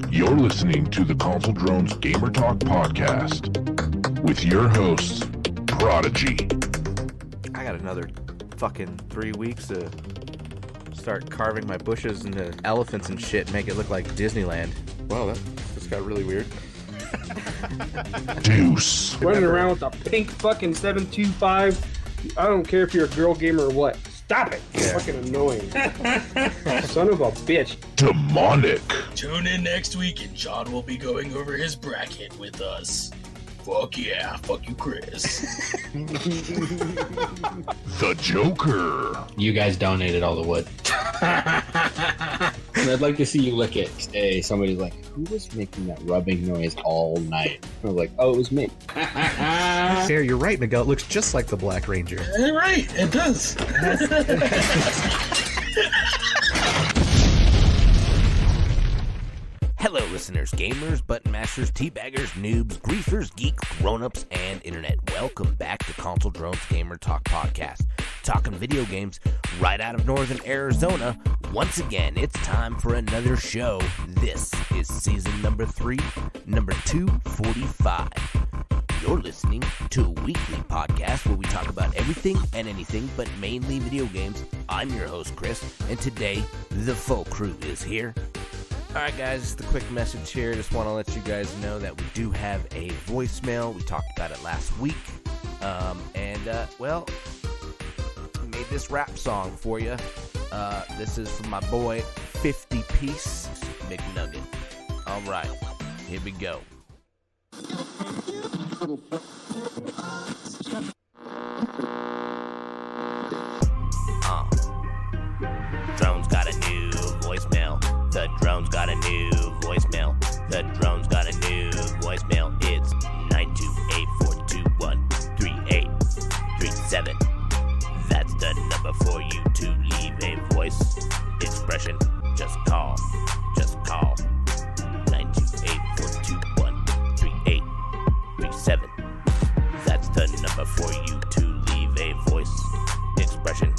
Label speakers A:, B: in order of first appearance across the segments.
A: You're listening to the Console Drones Gamer Talk podcast with your hosts, Prodigy.
B: I got another fucking 3 weeks to start carving my bushes into elephants and shit and make it look like Disneyland.
C: Wow, that just got really weird.
A: Deuce.
D: Running around with a pink fucking 725. I don't care if you're a girl gamer or what. Stop it! It's fucking annoying. Son of a bitch.
A: Demonic.
E: Tune in next week and John will be going over his bracket with us. Fuck yeah, fuck you, Chris.
A: The Joker.
F: You guys donated all the wood. And I'd like to see you lick it. Hey, somebody's like, who was making that rubbing noise all night? I was like, oh, it was me.
B: Sarah, you're right, Miguel. It looks just like the Black Ranger.
E: Right, it does.
G: Hello, listeners, gamers, button masters, teabaggers, noobs, griefers, geeks, grown-ups, and internet. Welcome back to Console Drones Gamer Talk podcast. Talking video games right out of northern Arizona. Once again, it's time for another show. This is season number 3, number 245. You're listening to a weekly podcast where we talk about everything and anything, but mainly video games. I'm your host, Chris, and today, the full crew is here. Alright guys, just a quick message here. Just want to let you guys know that we do have a voicemail. We talked about it last week. Well, we made this rap song for you. This is from my boy, 50 Piece McNugget. Alright, here we go. Drone's got a new voicemail. The drone's got a new voicemail. The drone's got a new voicemail. It's 928-421-3837. That's the number for you to leave a voice expression. Just call. 928-421-3837. That's the number for you to leave a voice expression.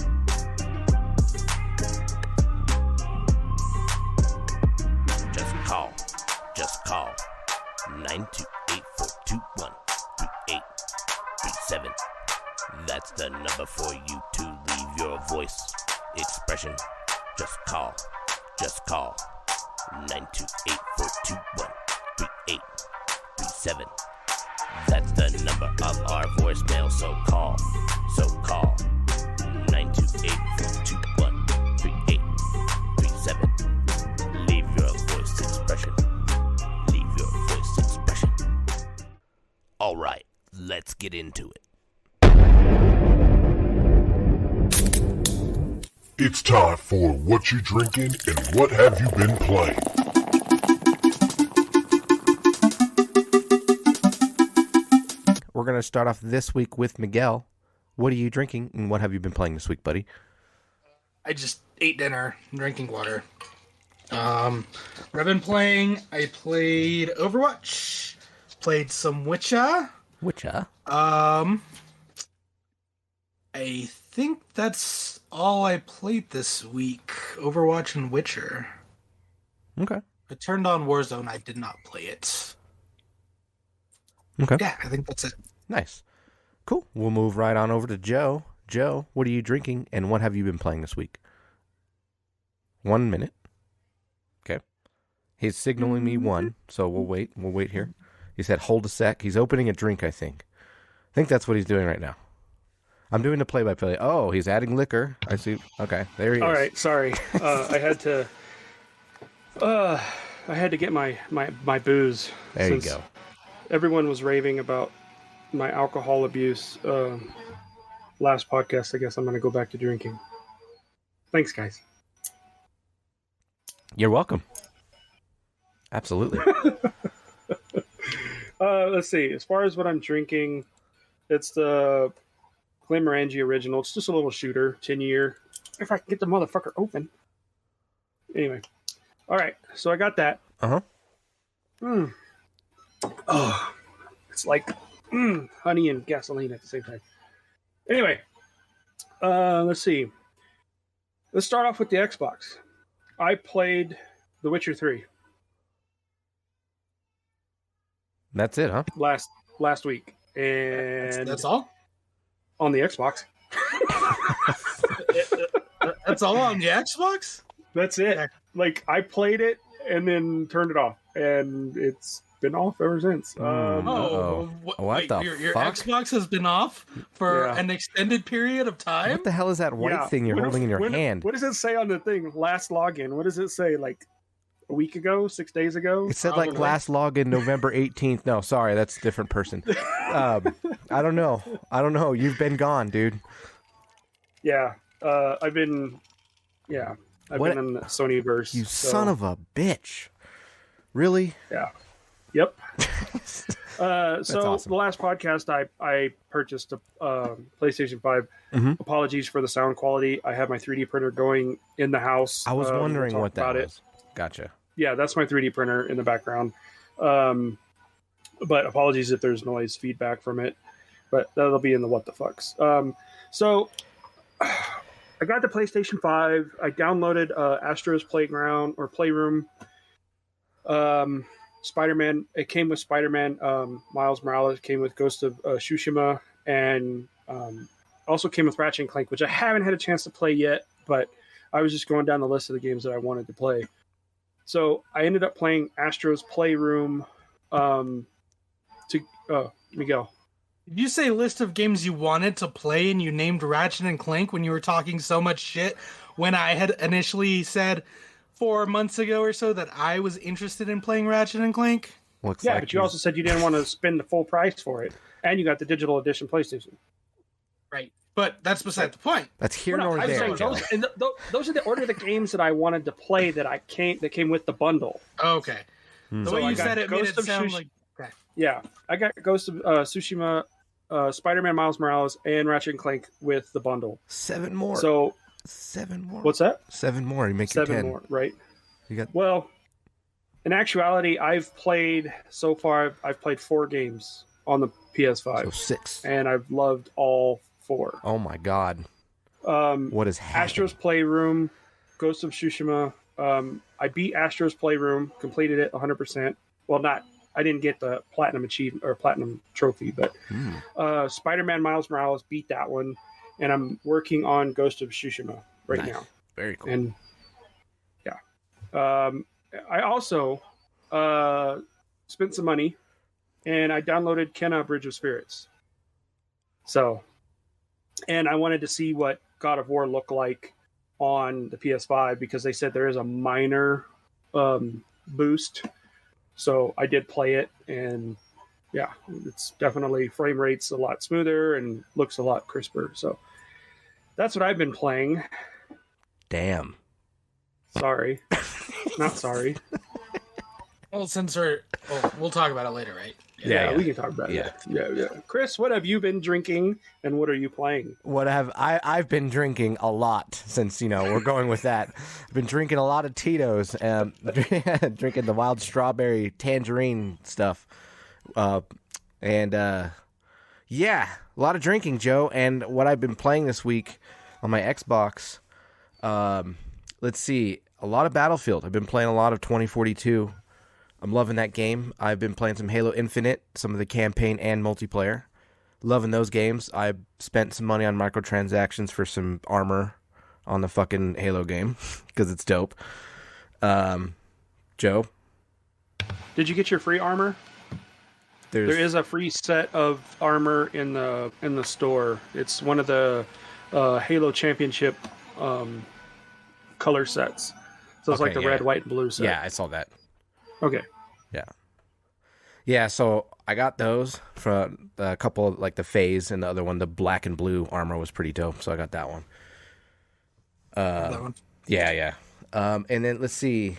G: Just call 928-421-3837. That's the number for you to leave your voice expression. Just call 928-421-3837. That's the number of our voicemail, so call 928-421-3837. Leave your voice expression. All right, let's get into it.
A: It's time for What You Drinking and What Have You Been Playing.
B: We're going to start off this week with Miguel. What are you drinking and what have you been playing this week, buddy?
H: I just ate dinner and drinking water. What I've been playing, I played Overwatch, played some Witcher. I think that's all I played this week. Overwatch and Witcher.
B: Okay.
H: I turned on Warzone. I did not play it.
B: Okay.
H: Yeah, I think that's it.
B: Nice. Cool. We'll move right on over to Joe. Joe, what are you drinking and what have you been playing this week? 1 minute. Okay. He's signaling me 1, so we'll wait. We'll wait here. He said, hold a sec. He's opening a drink, I think. I think that's what he's doing right now. I'm doing the play-by-play. Oh, he's adding liquor. I see. Okay, there he is.
D: All right, sorry. I had to get my booze.
B: There you go.
D: Everyone was raving about my alcohol abuse last podcast. I guess I'm going to go back to drinking. Thanks, guys.
B: You're welcome. Absolutely.
D: Let's see. As far as what I'm drinking, it's the Glenmorangie Original. It's just a little shooter, 10-year. If I can get the motherfucker open. Anyway. All right. So I got that.
B: Uh-huh.
D: Oh, it's like honey and gasoline at the same time. Anyway, let's see. Let's start off with the Xbox. I played The Witcher 3.
B: That's it, huh?
D: last week, and
H: That's all.
D: on the Xbox.
H: That's all on the Xbox.
D: That's it.
H: Yeah.
D: Like I played it and then turned it off, and it's been off ever since.
B: Uh-oh. What
H: wait,
B: the
H: your
B: fuck?
H: Xbox has been off for
D: Yeah.
H: an extended period of time.
B: What the hell is that white
D: Yeah.
B: thing you're
D: When-
B: holding in your
D: when-
B: hand?
D: What does it say on the thing? Last login. What does it say? Like a week ago, 6 days ago?
B: It said like
H: Probably.
B: last login November 18th. No, sorry, that's a different person. I don't know. You've been gone, dude.
D: Yeah. I've been. Yeah. I've
B: What-
D: been in the Sony verse.
B: You son of a bitch. Really?
D: Yeah. Yep. So
B: awesome.
D: the last podcast I purchased a PlayStation 5.
B: Mhm.
D: Apologies for the sound quality. I have my 3D printer going in the house.
B: I was
D: We'll
B: wondering
D: talk
B: what that
D: about it.
B: was. Gotcha.
D: Yeah, that's my 3D printer in the background. But apologies if there's noise feedback from it. But that'll be in the what the fucks. So I got the PlayStation 5. I downloaded Astro's Playground or Playroom. Spider-Man. It came with Spider-Man. Miles Morales. It came with Ghost of Tsushima, and also came with Ratchet and Clank, which I haven't had a chance to play yet. But I was just going down the list of the games that I wanted to play. So I ended up playing Astro's Playroom. Miguel.
H: Did you say list of games you wanted to play and you named Ratchet and Clank when you were talking so much shit when I had initially said 4 months ago or so that I was interested in playing Ratchet and Clank?
B: Looks
D: Yeah,
B: like
D: but you also said you didn't want to spend the full price for it, and you got the digital edition PlayStation.
H: Right. But that's beside the point.
B: that's here
D: Well, no,
B: nor
D: I'm
B: there.
D: saying
B: Joe.
D: those are the order of the games that I wanted to play that came with the bundle.
H: Okay. The
D: So
H: way
D: I
H: you
D: got
H: said it made
D: Ghost
H: it
D: of
H: sound
D: Tsush-
H: like... Okay.
D: Yeah, I got Ghost of Tsushima, Spider-Man Miles Morales, and Ratchet and Clank with the bundle.
B: 7 more.
D: So
B: 7 more.
D: what's that?
B: 7 more. You make your
D: 7
B: 10.
D: more, right?
B: You got
D: Well, in actuality, I've played 4 games on the PS5,
B: so 6.
D: and I've loved all 4.
B: Oh my god.
D: Um,
B: What is happening?
D: Astro's Playroom, Ghost of Tsushima. I beat Astro's Playroom, completed it 100%. Well, I didn't get the platinum achievement or platinum trophy, but Spider-Man Miles Morales beat that one, and I'm working on Ghost of Tsushima right
B: Nice.
D: now.
B: Very cool.
D: And yeah, I also spent some money, and I downloaded Kenna Bridge of Spirits. So, and I wanted to see what God of War looked like on the PS5 because they said there is a minor boost. So I did play it, and yeah, it's definitely frame rate's a lot smoother and looks a lot crisper. So that's what I've been playing.
B: Damn.
D: Sorry. Not sorry.
H: Well, we'll talk about it later, right?
D: Yeah, we can talk about
B: Yeah.
D: it. Yeah. Chris, what have you been drinking and what are you playing?
B: What I've been drinking a lot since, we're going with that. I've been drinking a lot of Tito's, drinking the wild strawberry tangerine stuff. Yeah, a lot of drinking, Joe. And what I've been playing this week on my Xbox, let's see, a lot of Battlefield. I've been playing a lot of 2042. I'm loving that game. I've been playing some Halo Infinite, some of the campaign and multiplayer. Loving those games. I spent some money on microtransactions for some armor on the fucking Halo game because it's dope. Joe?
D: Did you get your free armor?
B: There
D: is a free set of armor in the store. It's one of the Halo Championship color sets. So it's
B: Okay,
D: like the
B: yeah.
D: red, white, and blue set.
B: Yeah, I saw that.
D: Okay.
B: Yeah, so I got those for a couple of, like the phase, and the other one, the black and blue armor was pretty dope, so I got that one.
H: That one.
B: Yeah. And then let's see.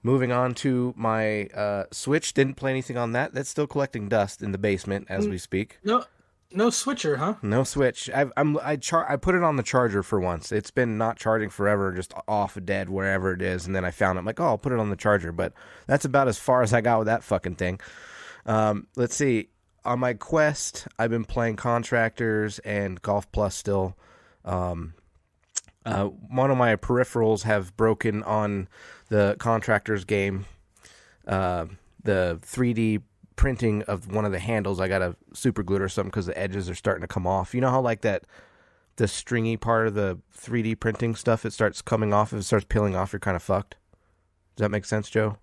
B: Moving on to my Switch, didn't play anything on that. That's still collecting dust in the basement as we speak.
H: No switcher, huh?
B: No Switch. I put it on the charger for once. It's been not charging forever, just off dead wherever it is. And then I found it. I'm like, I'll put it on the charger. But that's about as far as I got with that fucking thing. Let's see. On my Quest, I've been playing Contractors and Golf Plus still. One of my peripherals have broken on the Contractors game. The 3D printing of one of the handles. I got to super glue it or something because the edges are starting to come off. You know how like that, the stringy part of the 3D printing stuff, it starts coming off. If it starts peeling off, you're kind of fucked. Does that make sense, Joe?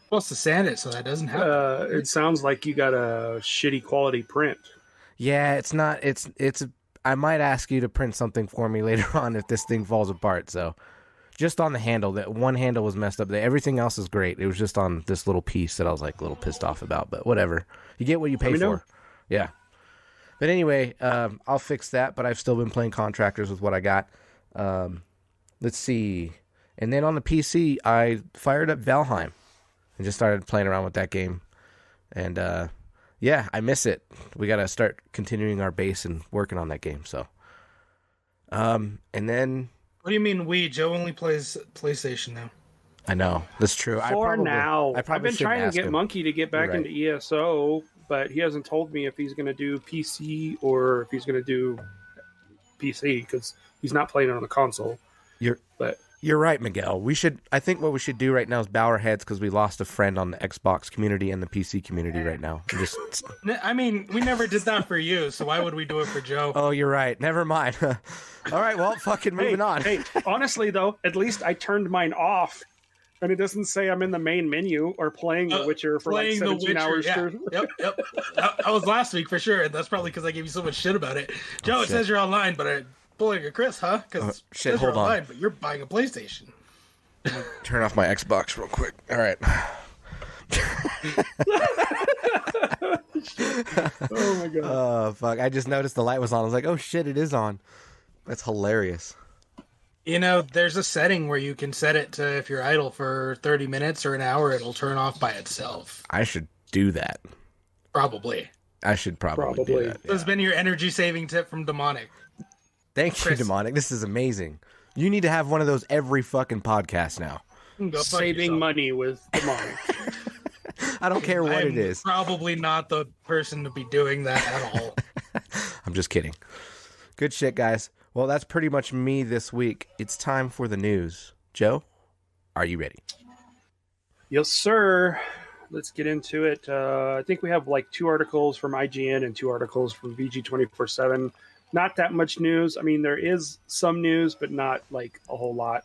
H: Supposed to sand it so that doesn't happen.
D: It sounds like you got a shitty quality print.
B: Yeah, it's not. It's. I might ask you to print something for me later on if this thing falls apart. So, just on the handle, that one handle was messed up. Everything else is great. It was just on this little piece that I was like a little pissed off about. But whatever, you get what you pay for.
D: know.
B: Yeah. But anyway, I'll fix that. But I've still been playing Contractors with what I got. Let's see. And then on the PC, I fired up Valheim and just started playing around with that game. And yeah, I miss it. We got to start continuing our base and working on that game. So, and then.
H: What do you mean we? Joe only plays PlayStation now.
B: I know. That's true.
D: For now. I've been trying to get
B: him.
D: Monkey to get back into ESO, but he hasn't told me if he's going to do PC or if he's going to do PC because he's not playing it on the console.
B: You're right, Miguel. I think what we should do right now is bow our heads because we lost a friend on the Xbox community and the PC community right now.
H: I mean, we never did that for you, so why would we do it for Joe?
B: Oh, you're right. Never mind. All right, well, fucking moving on.
D: Hey, honestly, though, at least I turned mine off. And it doesn't say I'm in the main menu or playing The Witcher for like 17 hours.
H: Yeah. Yep. That was last week for sure. That's probably because I gave you so much shit about it. Joe, it says you're online, but I'm pulling a Chris, huh? Because
B: shit, hold on.
H: online, but you're buying a PlayStation.
B: Turn off my Xbox real quick. All right.
D: Oh my god.
B: Oh, fuck. I just noticed the light was on. I was like, oh shit, it is on. That's hilarious.
H: You know, there's a setting where you can set it to if you're idle for 30 minutes or an hour, it'll turn off by itself.
B: I should do that.
H: Probably.
B: I should probably do that.
H: This has been your energy saving tip from Demonic.
B: Thank you, Demonic. This is amazing. You need to have one of those every fucking podcast now.
D: Saving money with Demonic.
B: I don't care what it is.
H: Probably not the person to be doing that at all.
B: I'm just kidding. Good shit, guys. Well, that's pretty much me this week. It's time for the news. Joe, are you ready?
D: Yes, sir. Let's get into it. I think we have like 2 articles from IGN and 2 articles from VG247. Not that much news. I mean, there is some news, but not like a whole lot.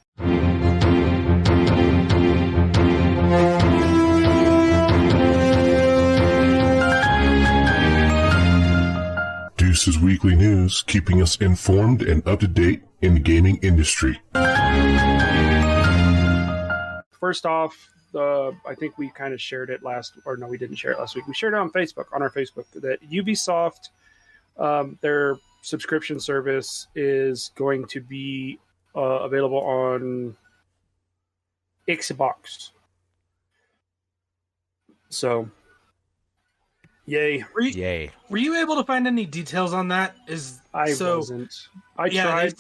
A: Deuce's Weekly News, keeping us informed and up to date in the gaming industry.
D: First off, I think we kind of shared it we didn't share it last week. We shared it on Facebook, on our Facebook, that Ubisoft, their subscription service is going to be available on Xbox. So, yay.
B: Yay.
H: Were you able to find any details on that?
D: Wasn't. I tried.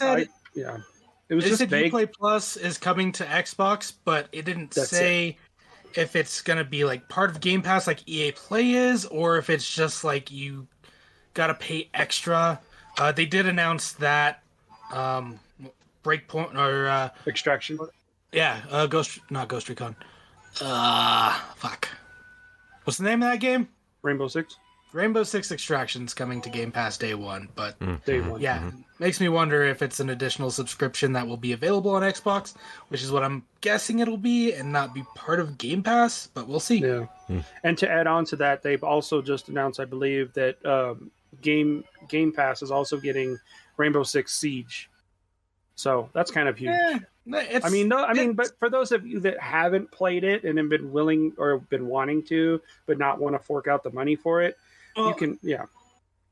D: It was just vague.
H: Uplay Plus is coming to Xbox, but it didn't say if it's going to be like part of Game Pass like EA Play is, or if it's just like you got to pay extra. They did announce that Breakpoint or
D: Extraction.
H: Yeah, not Ghost Recon. Fuck. What's the name of that game?
D: Rainbow Six.
H: Rainbow Six Extraction's coming to Game Pass day one, but
D: Day one.
H: yeah, makes me wonder if it's an additional subscription that will be available on Xbox, which is what I'm guessing it'll be, and not be part of Game Pass, but we'll see.
D: Yeah. And to add on to that, they've also just announced, I believe, that Game Pass is also getting Rainbow Six Siege. So that's kind of huge. But for those of you that haven't played it and have been willing or been wanting to, but not want to fork out the money for it, you can. Yeah,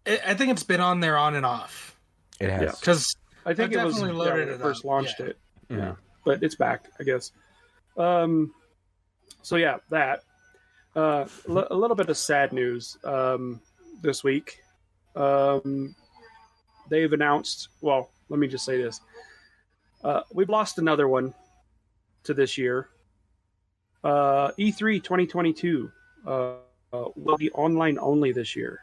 H: I think it's been on there on and off.
B: It has
H: because
D: I think it was when it first launched it. Yeah, but it's back, I guess. So yeah, that a little bit of sad news this week. They've announced. Well, let me just say this. We've lost another one to this year. E3 2022 will be online only this year.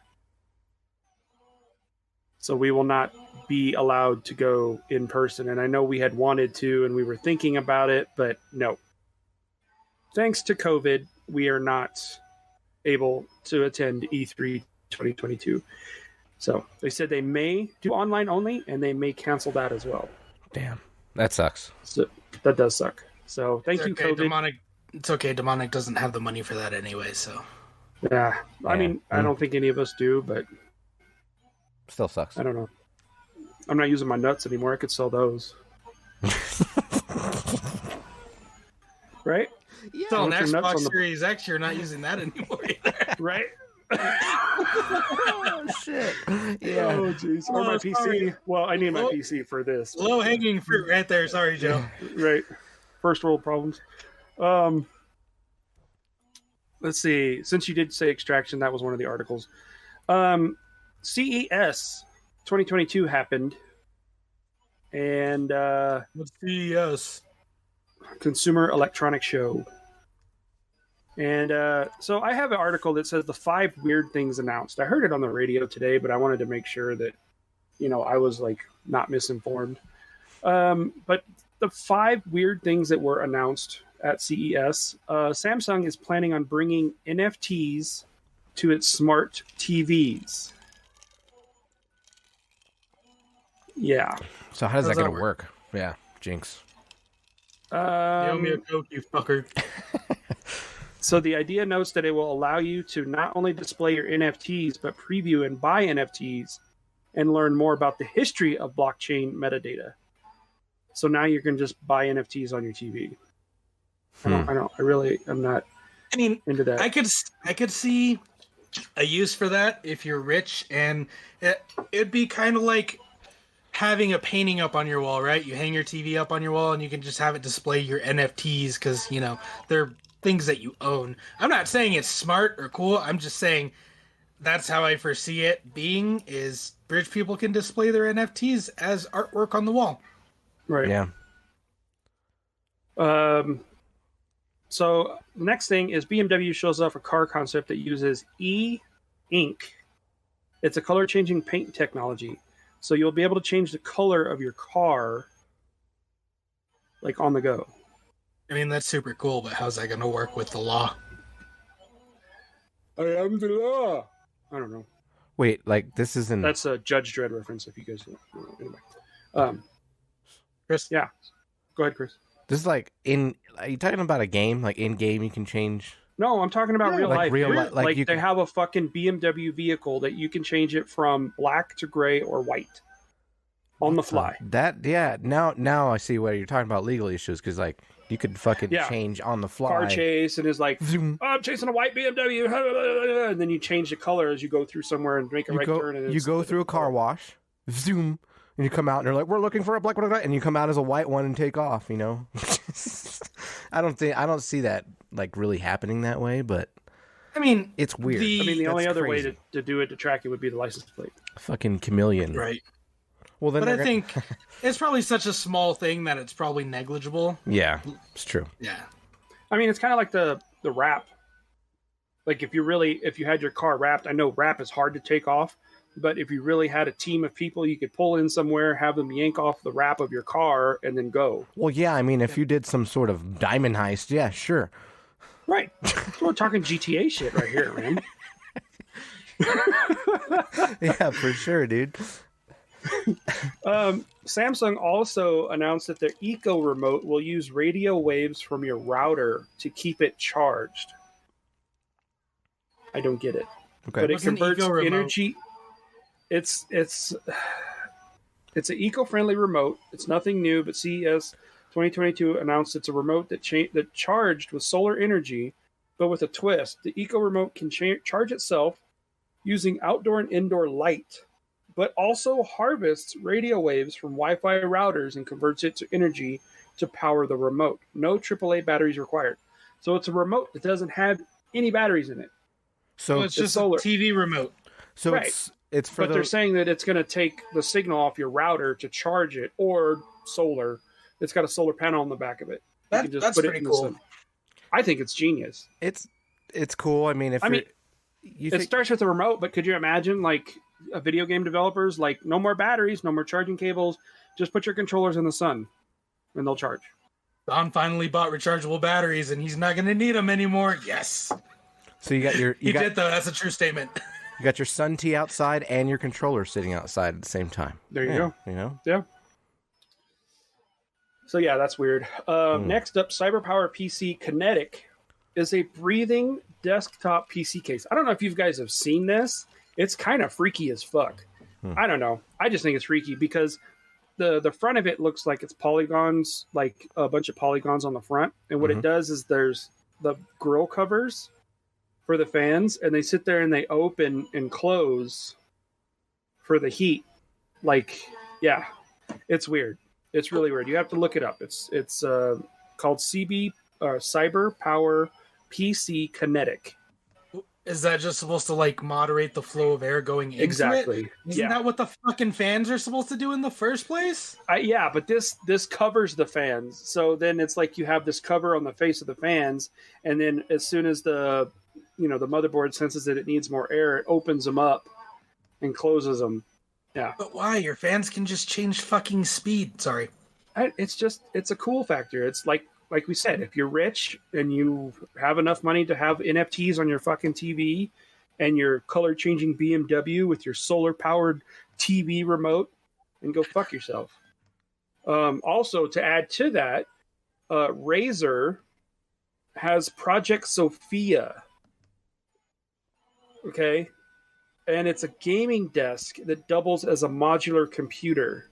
D: So we will not be allowed to go in person. And I know we had wanted to and we were thinking about it, but no. Thanks to COVID, we are not able to attend E3 2022. So they said they may do online only, and they may cancel that as well.
B: Damn, that sucks.
D: So that does suck. So thank you,
H: okay,
D: COVID.
H: Demonic. It's okay. Demonic doesn't have the money for that anyway, so.
D: Yeah, I mean, I don't think any of us do, but
B: still sucks.
D: I don't know. I'm not using my nuts anymore. I could sell those. Right?
H: Yeah. So on Xbox Series X, you're not using that anymore either.
D: Right?
B: Oh, shit. Yeah.
D: Oh, jeez. Or my PC. Sorry. Well, I need my PC for this.
H: Low-hanging fruit right there. Sorry, Joe.
D: Right. First world problems. Let's see. Since you did say Extraction, that was one of the articles. CES 2022 happened. And
H: what's CES?
D: Consumer Electronics Show. And so I have an article that says the 5 weird things announced. I heard it on the radio today, but I wanted to make sure that, I was like not misinformed. But the 5 weird things that were announced at CES, Samsung is planning on bringing NFTs to its smart TVs. Yeah.
B: So how does that going to work? Yeah, Jinx.
H: You owe me a Coke, you fucker.
D: So the idea notes that it will allow you to not only display your NFTs, but preview and buy NFTs and learn more about the history of blockchain metadata. So now you can just buy NFTs on your TV. I'm not into that.
H: I could see a use for that if you're rich, and it'd be kind of like having a painting up on your wall, right? You hang your TV up on your wall and you can just have it display your NFTs because, they're things that you own. I'm not saying it's smart or cool. I'm just saying that's how I foresee it being, is rich people can display their NFTs as artwork on the wall.
D: Right.
B: Yeah.
D: So the next thing is BMW shows off a car concept that uses e-ink. It's a color-changing paint technology. So you'll be able to change the color of your car, like on the go.
H: I mean, that's super cool, but how's that going to work with the law?
D: I am the law. I don't know.
B: Wait, like this isn't...
D: That's a Judge Dredd reference, if you guys don't know. Anyway.
H: Chris?
D: Yeah. Go ahead, Chris.
B: This is like are you talking about a game? Like in game you can change?
D: No, I'm talking about real life.
B: Like
D: they have a fucking BMW vehicle that you can change it from black to gray or white on the fly.
B: Now I see what you're talking about, legal issues, because like you could fucking change on the fly.
D: Car chase and is like, I'm chasing a white BMW, and then you change the color as you go through somewhere and make a right turn. And
B: you go through a car wash, zoom, and you come out and they're like, we're looking for a black one, and you come out as a white one and take off. I don't see that like really happening that way, but
H: I mean,
B: it's weird.
D: The only other way to do it, to track it, would be the license plate.
B: Fucking chameleon,
H: right?
B: Well, then,
H: but I think it's probably such a small thing that it's probably negligible.
B: Yeah, it's true.
H: Yeah,
D: I mean, it's kind of like the wrap. Like if you had your car wrapped, I know wrap is hard to take off, but if you really had a team of people, you could pull in somewhere, have them yank off the wrap of your car, and then go.
B: Well, yeah, I mean, if you did some sort of diamond heist, yeah, sure.
D: Right. So we're talking GTA shit right here, man.
B: Yeah, for sure, dude.
D: Samsung also announced that their Eco Remote will use radio waves from your router to keep it charged. I don't get it.
B: Okay.
D: But it converts energy. It's an eco-friendly remote. It's nothing new, but CES 2022 announced it's a remote that charged with solar energy, but with a twist. The Eco Remote can charge itself using outdoor and indoor light, but also harvests radio waves from Wi-Fi routers and converts it to energy to power the remote. No AAA batteries required. So it's a remote that doesn't have any batteries in it.
H: So it's just solar. A TV remote.
B: So
D: right.
B: It's for
D: they're saying that it's going to take the signal off your router to charge it, or solar. It's got a solar panel on the back of it.
H: That's pretty cool.
D: I think it's genius.
B: It's cool. I mean,
D: it starts with a remote, but could you imagine like a video game developers, like no more batteries, no more charging cables, just put your controllers in the sun and they'll charge.
H: Don finally bought rechargeable batteries and he's not going to need them anymore. Yes.
B: So you got your
H: He did though. That's a true statement.
B: You got your Sun Tea outside and your controller sitting outside at the same time.
D: There you go.
B: You know?
D: Yeah. So yeah, that's weird. Next up, CyberPower PC Kinetic is a breathing desktop PC case. I don't know if you guys have seen this. It's kind of freaky as fuck. I don't know. I just think it's freaky because the front of it looks like it's polygons, like a bunch of polygons on the front. And what it does is there's the grill covers for the fans, and they sit there and they open and close for the heat. Like, yeah, it's weird. It's really weird. You have to look it up. It's called Cyber Power PC Kinetic.
H: Is that just supposed to like moderate the flow of air going into
D: Exactly.
H: it? Isn't that what the fucking fans are supposed to do in the first place?
D: Yeah, but this covers the fans. So then it's like you have this cover on the face of the fans, and then as soon as the motherboard senses that it needs more air, it opens them up and closes them. Yeah.
H: But why? Your fans can just change fucking speed. Sorry.
D: It's a cool factor. It's like we said, if you're rich and you have enough money to have NFTs on your fucking TV and your color changing BMW with your solar powered TV remote, and go fuck yourself. Also, to add to that, Razer has Project Sophia. Okay. And it's a gaming desk that doubles as a modular computer.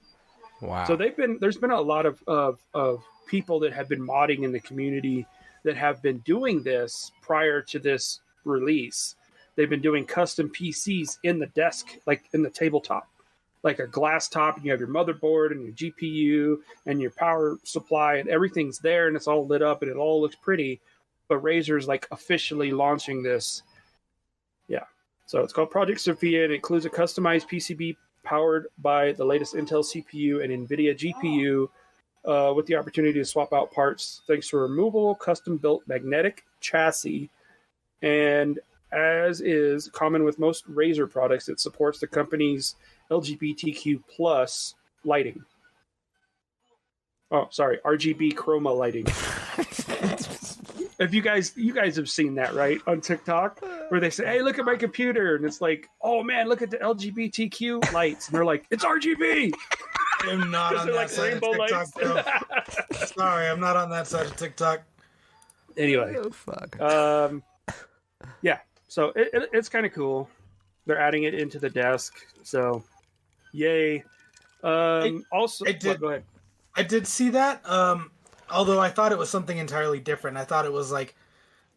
B: Wow.
D: So there's been a lot of people that have been modding in the community that have been doing this prior to this release. They've been doing custom PCs in the desk, like in the tabletop, like a glass top, and you have your motherboard and your GPU and your power supply, and everything's there, and it's all lit up and it all looks pretty. But Razer's like officially launching this. Yeah. So it's called Project Sophia, and it includes a customized PCB powered by the latest Intel CPU and NVIDIA GPU, with the opportunity to swap out parts thanks to a removable, custom-built magnetic chassis. And as is common with most Razer products, it supports the company's LGBTQ plus lighting. Oh, sorry, RGB chroma lighting. If you guys have seen that, right, on TikTok, where they say, "Hey, look at my computer," and it's like, "Oh man, look at the LGBTQ lights," and they're like, "It's RGB."
H: I'm not on that
D: like
H: side of TikTok, bro. Sorry, I'm not on that side of TikTok.
D: Anyway,
B: Oh, fuck.
D: Yeah, so it's kind of cool. They're adding it into the desk, so yay. Also, go ahead.
H: I did see that. Although I thought it was something entirely different. I thought it was like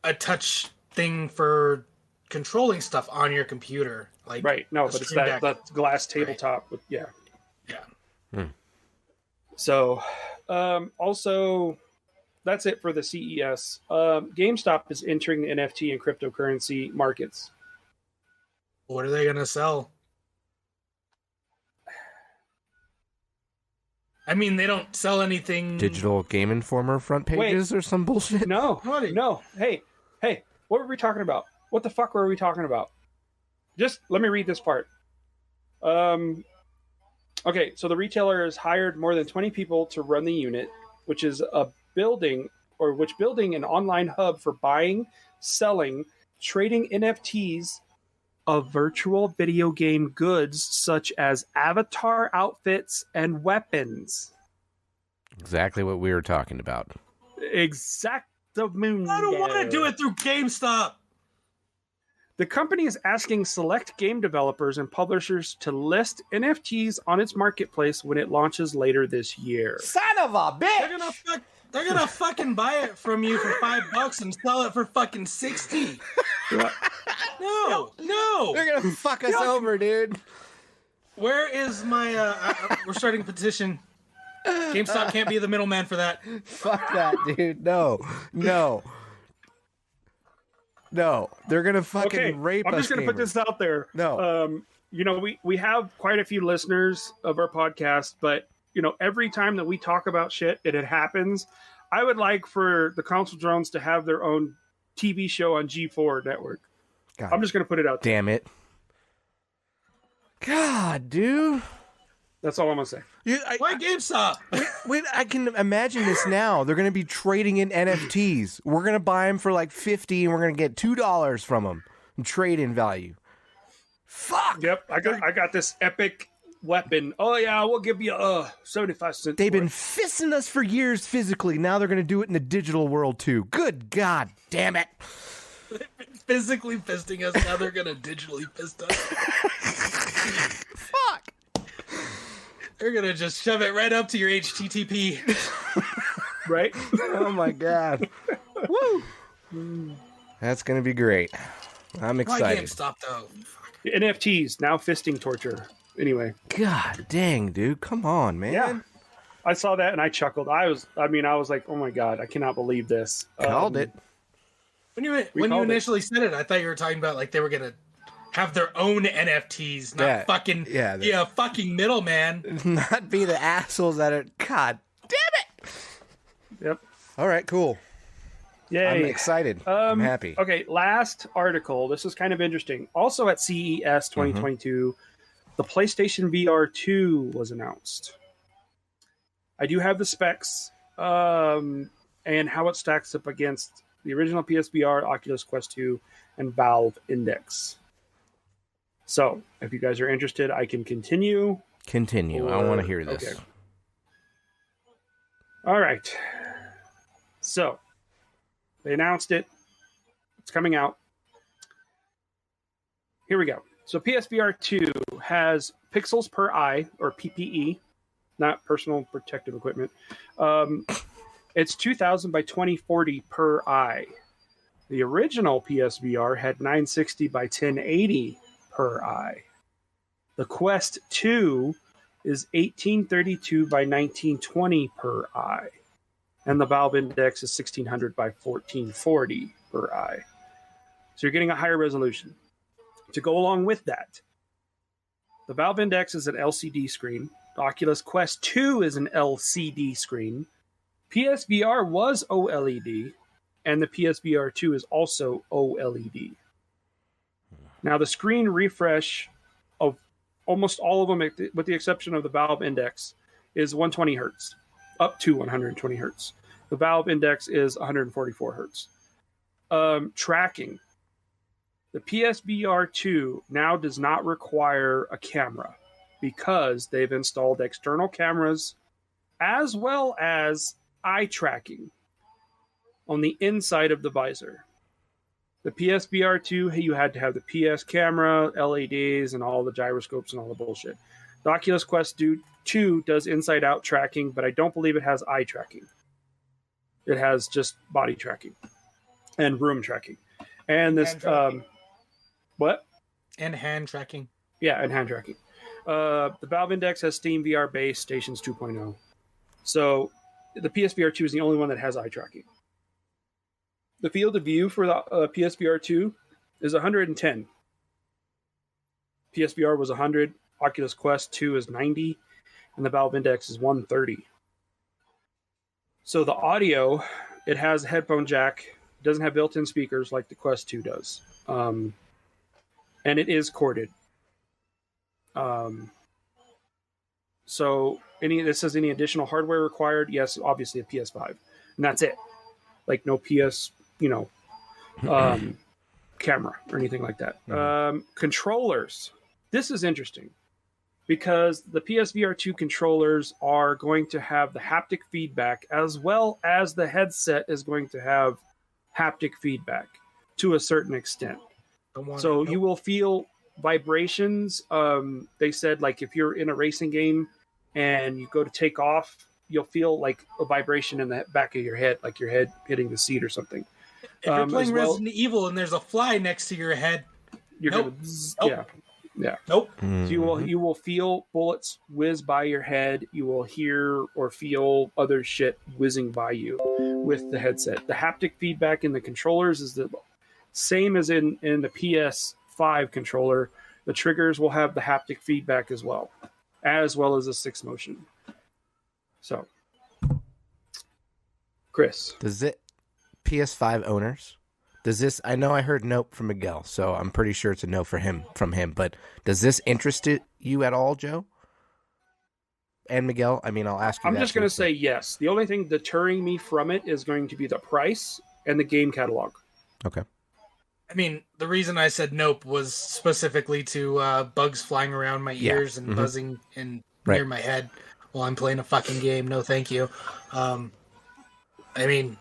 H: a touch thing for controlling stuff on your computer. Like
D: right, no, but it's that glass tabletop. Right. Yeah. So, also, that's it for the CES. GameStop is entering the NFT and cryptocurrency markets.
H: What are they going to sell? I mean, they don't sell anything.
B: Digital Game Informer front pages or some bullshit?
D: No. Hey, what were we talking about? What the fuck were we talking about? Just let me read this part. Okay, so the retailer has hired more than 20 people to run the unit, which is building an online hub for buying, selling, trading NFTs of virtual video game goods such as avatar outfits and weapons.
B: Exactly what we were talking about.
D: I don't
H: want to do it through GameStop.
D: The company is asking select game developers and publishers to list NFTs on its marketplace when it launches later this year.
B: Son of a bitch!
H: They're gonna fucking buy it from you for $5 and sell it for fucking 60. No.
B: They're gonna fuck us over, dude.
H: Where is my? We're starting a petition. GameStop can't be the middleman for that.
B: Fuck that, dude. No. They're gonna fucking rape us.
D: I'm just gonna put this out there.
B: No.
D: We have quite a few listeners of our podcast, but every time that we talk about shit and it happens, I would like for the Console Drones to have their own TV show on G4 network. God. I'm just gonna put it out there.
B: Damn it. God, dude.
D: That's all I'm gonna say.
H: Why GameStop?
B: Wait, I can imagine this now. They're going to be trading in NFTs. We're going to buy them for like $50, and we're going to get $2 from them in trade-in value. Fuck.
D: Yep, I got this epic weapon. Oh yeah, we'll give you 75 cents.
B: They've been fisting us for years physically. Now they're going to do it in the digital world too. Good God damn it.
H: They've been physically fisting us. Now they're going to digitally fist us.
B: Fuck.
H: They're going to just shove it right up to your HTTP.
D: Right?
B: Oh my God. Woo. That's going to be great. I'm
H: Why
B: excited.
H: GameStop though?
D: NFTs now fisting torture. Anyway,
B: God dang, dude. Come on, man.
D: yeah, I saw that and I chuckled. I was like, oh my God, I cannot believe this.
B: Called it.
H: When you initially said it, I thought you were talking about like they were gonna have their own NFTs, not fucking middleman.
B: Not be the assholes that are. God damn it.
D: Yep.
B: All right, cool.
D: Yay.
B: I'm excited. I'm happy.
D: Okay, last article. This is kind of interesting. Also at CES 2022, the PlayStation VR 2 was announced. I do have the specs and how it stacks up against the original PSVR, Oculus Quest 2, and Valve Index. So, if you guys are interested, I can continue.
B: Continue. I want to hear this.
D: Okay. All right. So, they announced it. It's coming out. Here we go. So PSVR 2 has pixels per eye, or PPE, not personal protective equipment. It's 2000 by 2040 per eye. The original PSVR had 960 by 1080 per eye. The Quest 2 is 1832 by 1920 per eye. And the Valve Index is 1600 by 1440 per eye. So you're getting a higher resolution. To go along with that, the Valve Index is an LCD screen. The Oculus Quest 2 is an LCD screen. PSVR was OLED, and the PSVR 2 is also OLED. Now, the screen refresh of almost all of them, with the exception of the Valve Index, is 120 hertz, up to 120 hertz. The Valve Index is 144 hertz. Tracking. The PSVR 2 now does not require a camera because they've installed external cameras as well as eye tracking on the inside of the visor. The PSVR 2, you had to have the PS camera, LEDs, and all the gyroscopes and all the bullshit. The Oculus Quest 2 does inside-out tracking, but I don't believe it has eye tracking. It has just body tracking and room tracking. And this... what?
H: And hand tracking.
D: Yeah, and hand tracking. The Valve Index has Steam VR base Stations 2.0. So the PSVR 2 is the only one that has eye tracking. The field of view for the PSVR 2 is 110. PSVR was 100. Oculus Quest 2 is 90. And the Valve Index is 130. So the audio, it has a headphone jack. It doesn't have built-in speakers like the Quest 2 does. And it is corded. So this says any additional hardware required? Yes, obviously a PS5. And that's it. Like no PS, camera or anything like that. Controllers. This is interesting because the PSVR 2 controllers are going to have the haptic feedback as well as the headset is going to have haptic feedback to a certain extent. So you will feel vibrations. They said like if you're in a racing game and you go to take off, you'll feel like a vibration in the back of your head, like your head hitting the seat or something.
H: If you're playing Resident Evil and there's a fly next to your head,
D: you're
H: nope.
D: Yeah.
H: Nope.
D: So you will feel bullets whiz by your head. You will hear or feel other shit whizzing by you with the headset. The haptic feedback in the controllers is the same as in the PS5 controller. The triggers will have the haptic feedback as well as a 6 motion. So, Chris,
B: does it PS5 owners? Does this? I know I heard nope from Miguel, so I'm pretty sure it's a no from him. But does this interest you at all, Joe? and Miguel, I mean, I'll ask you.
D: I'm
B: that
D: just going
B: too,
D: to say yes. The only thing deterring me from it is going to be the price and the game catalog.
B: Okay.
H: I mean, the reason I said nope was specifically to bugs flying around my ears and buzzing in near my head while I'm playing a fucking game. No, thank you. I mean,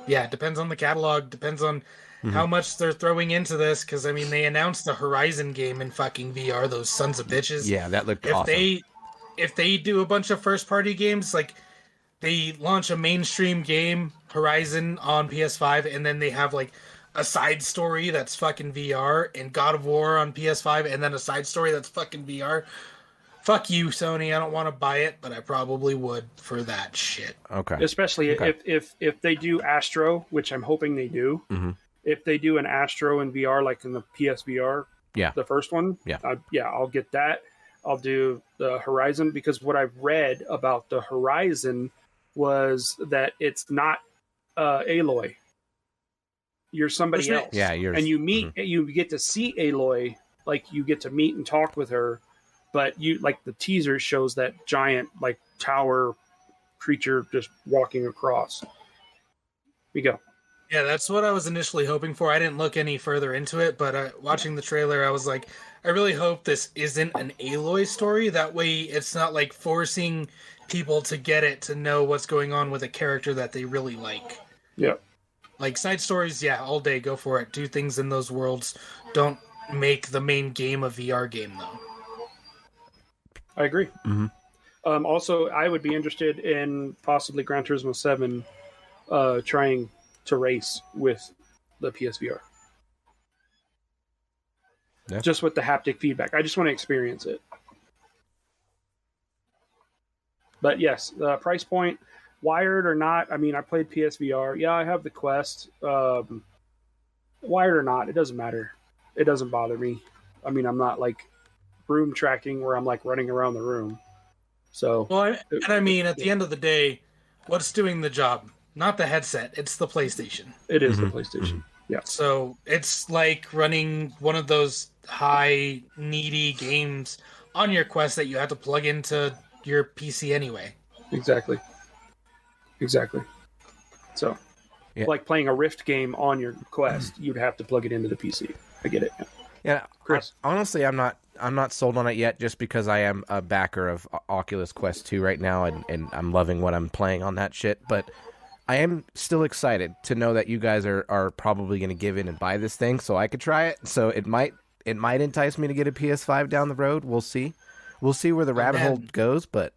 H: yeah, it depends on the catalog. Depends on how much they're throwing into this. Because, I mean, they announced the Horizon game in fucking VR, those sons of bitches.
B: Yeah, that looked awesome.
H: If they do a bunch of first-party games, like they launch a mainstream game, Horizon, on PS5, and then they have, like, a side story that's fucking VR, and God of War on PS5, and then a side story that's fucking VR. Fuck you, Sony. I don't want to buy it, but I probably would for that shit.
B: Okay.
D: Especially if they do Astro, which I'm hoping they do.
B: Mm-hmm.
D: If they do an Astro in VR, like in the PSVR, the first one, I'll get that. I'll do the Horizon, because what I've read about the Horizon was that it's not Aloy. You're somebody else.
B: Yeah,
D: and you meet, you get to see Aloy, like you get to meet and talk with her, but you like the teaser shows that giant like tower creature just walking across. Here we go.
H: Yeah, that's what I was initially hoping for. I didn't look any further into it, but watching the trailer, I was like, I really hope this isn't an Aloy story. That way, it's not like forcing people to get it to know what's going on with a character that they really like.
D: Yeah.
H: Like, side stories, yeah, all day, go for it. Do things in those worlds. Don't make the main game a VR game, though.
D: I agree.
B: Mm-hmm.
D: Also, I would be interested in possibly Gran Turismo 7 trying to race with the PSVR.
B: Yeah.
D: Just with the haptic feedback. I just want to experience it. But yes, the price point, wired or not, I mean, I played PSVR. Yeah, I have the Quest. Wired or not, it doesn't matter. It doesn't bother me. I mean, I'm not like room tracking where I'm like running around the room. So,
H: well, I mean, at the end of the day, what's doing the job? Not the headset. It's the PlayStation.
D: It is the PlayStation. Yeah.
H: So it's like running one of those high needy games on your Quest that you have to plug into your PC anyway.
D: Exactly. So, like playing a Rift game on your Quest, you'd have to plug it into the PC. I get it.
B: Yeah,
D: Chris.
B: Honestly, I'm not sold on it yet, just because I am a backer of Oculus Quest 2 right now, and I'm loving what I'm playing on that shit. But I am still excited to know that you guys are probably going to give in and buy this thing, so I could try it. So it might entice me to get a PS5 down the road. We'll see. We'll see where the rabbit hole goes, but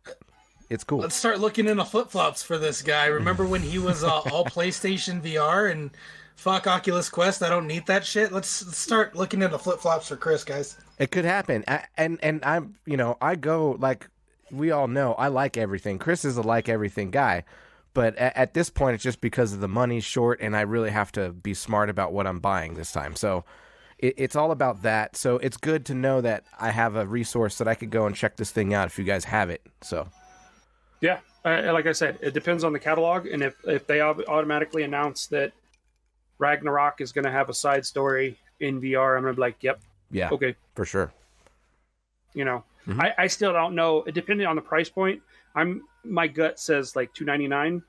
B: it's cool.
H: Let's start looking into flip-flops for this guy. Remember when he was all PlayStation VR and fuck Oculus Quest? I don't need that shit. Let's start looking into flip-flops for Chris, guys.
B: It could happen. And I'm, I go, like, we all know, I like everything. Chris is a like everything guy. But at this point, it's just because of the money's short, and I really have to be smart about what I'm buying this time. So it's all about that. So it's good to know that I have a resource that I could go and check this thing out if you guys have it. So
D: yeah, like I said, it depends on the catalog, and if they automatically announce that Ragnarok is going to have a side story in VR, I'm going to be like, yep,
B: yeah,
D: okay,
B: for sure.
D: I still don't know. Depending on the price point, my gut says like $299.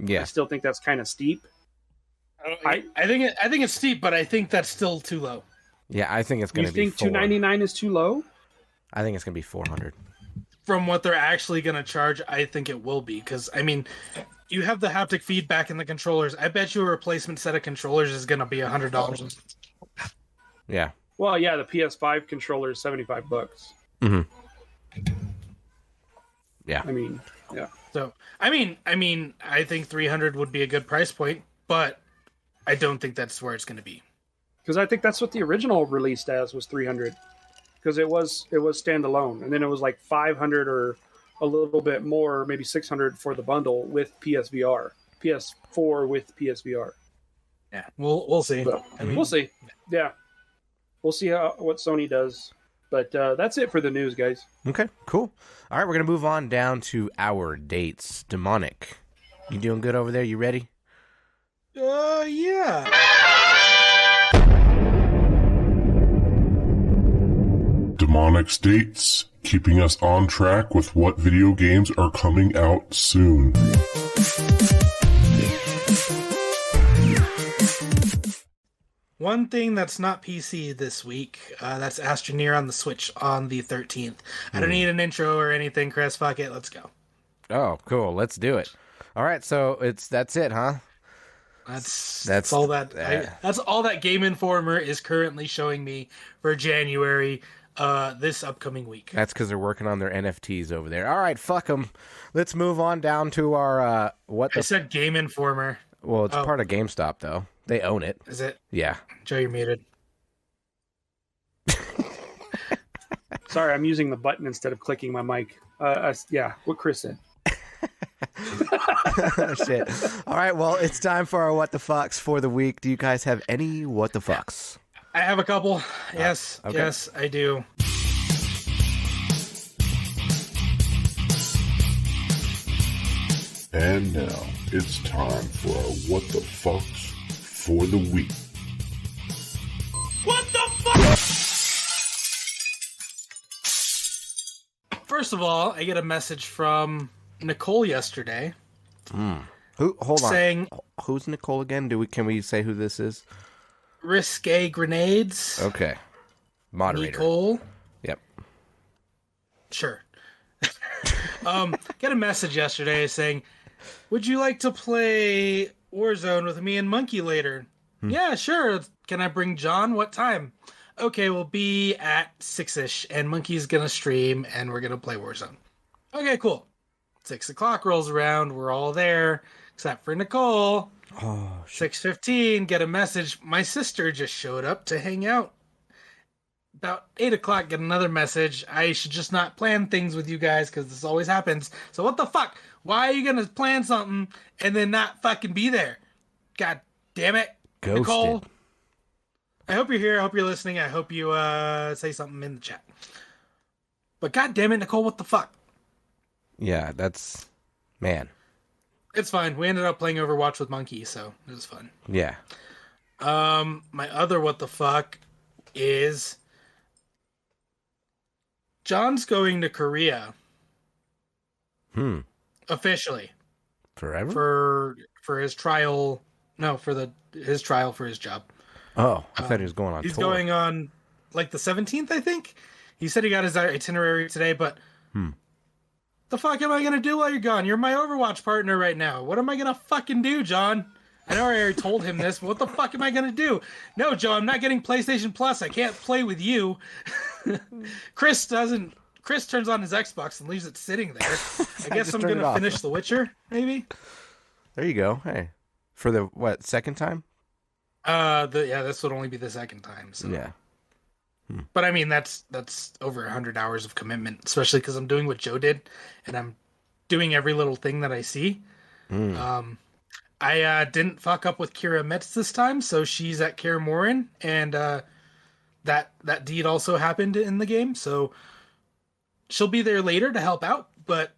B: Yeah,
D: I still think that's kind of steep.
H: I think it's steep, but I think that's still too low.
B: Yeah, I think it's going to be.
D: You think $299 is too low?
B: I think it's going to be $400.
H: From what they're actually going to charge, I think it will be, because I mean, you have the haptic feedback in the controllers. I bet you a replacement set of controllers is going to be $100.
B: Yeah.
D: Well, yeah, the PS5 controller is $75.
B: Mm-hmm. Yeah.
D: I mean, yeah.
H: So, I mean, I think 300 would be a good price point, but I don't think that's where it's going to be.
D: Because I think that's what the original released as was 300. Because it was standalone, and then it was like 500 or a little bit more, maybe 600 for the bundle with PSVR, PS4 with PSVR.
H: Yeah, we'll see.
D: But, we'll see. Yeah, we'll see what Sony does. But that's it for the news, guys.
B: Okay, cool. All right, we're going to move on down to our dates. Demonic. You doing good over there? You ready?
H: Yeah.
A: Demonic Onyx dates, keeping us on track with what video games are coming out soon.
H: One thing that's not PC this week, that's Astroneer on the Switch on the 13th. I don't need an intro or anything, Chris. Fuck it, let's go.
B: Oh, cool. Let's do it. All right, so that's it, huh?
H: That's all that. That's all that Game Informer is currently showing me for January, this upcoming week.
B: That's because they're working on their NFTs over there. All right, fuck them. Let's move on down to our
H: I said Game Informer.
B: Well, it's part of GameStop though. They own it.
H: Is it?
B: Yeah.
H: Joe, you're muted.
D: Sorry, I'm using the button instead of clicking my mic. Yeah, what Chris said.
B: Shit. All right, well, it's time for our What the Fucks for the week. Do you guys have any What the Fucks?
H: I have a couple. Yes,
B: okay.
H: Yes, I do.
A: And now it's time for our What the Fucks for the week.
E: What the fuck?
H: First of all, I get a message from Nicole yesterday.
B: Hold on.
H: Saying,
B: who's Nicole again? Can we say who this is?
H: Risque Grenades.
B: Okay. Moderator.
H: Nicole.
B: Yep.
H: Sure. Get a message yesterday saying, would you like to play Warzone with me and Monkey later? Yeah, sure. Can I bring John? What time? Okay, we'll be at 6-ish, and Monkey's gonna stream, and we're gonna play Warzone. Okay, cool. 6 o'clock rolls around, we're all there, except for Nicole.
B: Oh,
H: 6:15, get a message. My sister just showed up to hang out. About 8 o'clock, get another message. I should just not plan things with you guys, because this always happens. So what the fuck? Why are you gonna plan something and then not fucking be there? God damn it.
B: Ghosted.
H: Nicole, I hope you're here. I hope you're listening. I hope you say something in the chat. But god damn it, Nicole, what the fuck?
B: Yeah, that's... Man.
H: It's fine. We ended up playing Overwatch with Monkey, so it was fun.
B: Yeah.
H: My other what the fuck is... John's going to Korea. Officially.
B: Forever?
H: For his trial... No, for his trial for his job.
B: Oh, I thought he was going on
H: He's
B: tour.
H: going on, like, the 17th, I think? He said he got his itinerary today, but... The fuck am I gonna do while you're gone? You're my Overwatch partner right now. What am I gonna fucking do, John? I know I already told him this, but what the fuck am I gonna do? No, Joe, I'm not getting PlayStation Plus. I can't play with you. Chris turns on his Xbox and leaves it sitting there. I guess I'm gonna finish The Witcher, maybe?
B: There you go. Hey. For the, what, second time?
H: This would only be the second time. So.
B: Yeah.
H: But I mean, that's over 100 hours of commitment, especially because I'm doing what Joe did, and I'm doing every little thing that I see. I didn't fuck up with Kira Metz this time, so she's at Kaer Morhen, and that deed also happened in the game, so she'll be there later to help out. But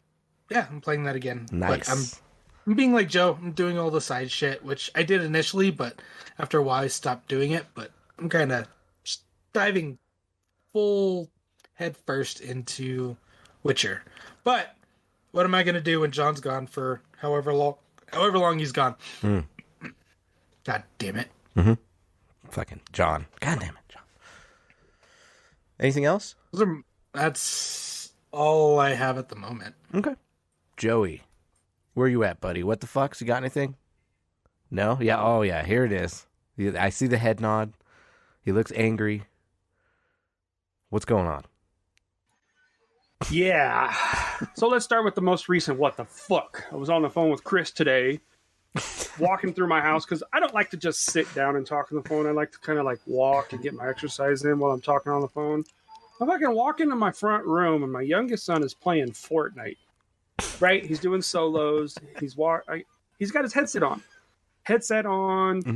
H: yeah, I'm playing that again.
B: Nice.
H: But I'm being like Joe. I'm doing all the side shit, which I did initially, but after a while I stopped doing it. But I'm kind of diving full head first into Witcher. But what am I going to do when John's gone for however long he's gone? God damn it.
B: Fucking John. God damn it, John. Anything else?
H: That's all I have at the moment.
B: Okay. Joey, where you at, buddy? What the fucks? You got anything? No? Yeah. Oh, yeah. Here it is. I see the head nod. He looks angry. What's going on?
D: Yeah. So let's start with the most recent what the fuck. I was on the phone with Chris today, walking through my house, because I don't like to just sit down and talk on the phone. I like to kind of like walk and get my exercise in while I'm talking on the phone. I'm fucking walking into my front room, and my youngest son is playing Fortnite. Right? He's doing solos. He's got his headset on.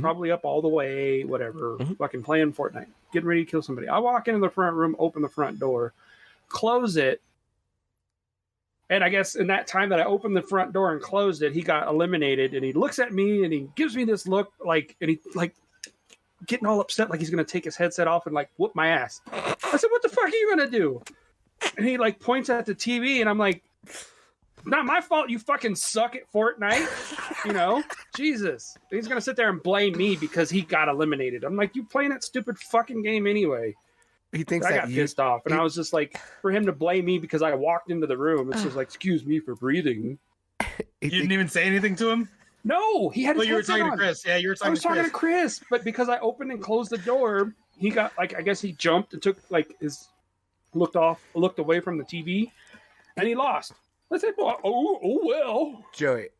D: Probably up all the way, whatever. Fucking playing Fortnite. Getting ready to kill somebody. I walk into the front room, open the front door, close it. And I guess in that time that I opened the front door and closed it, he got eliminated. And he looks at me and he gives me this look and he getting all upset like he's gonna take his headset off and like whoop my ass. I said, "What the fuck are you gonna do?" And he like points at the TV, and I'm like, "Not my fault. You fucking suck at Fortnite." You know, Jesus. He's gonna sit there and blame me because he got eliminated. I'm like, "You playing that stupid fucking game anyway."
B: He thinks
D: I
B: that
D: got pissed off, and I was just like, for him to blame me because I walked into the room, it's just like, "Excuse me for breathing."
H: You didn't even say anything to him?
D: No, he had his
H: you were
D: headset
H: talking
D: on.
H: to Chris. Yeah, you were talking
D: I was
H: to Chris.
D: talking to Chris, but because I opened and closed the door, he got like, I guess he jumped and took like looked away from the TV, and he lost. I said, "Oh well."
B: Joey,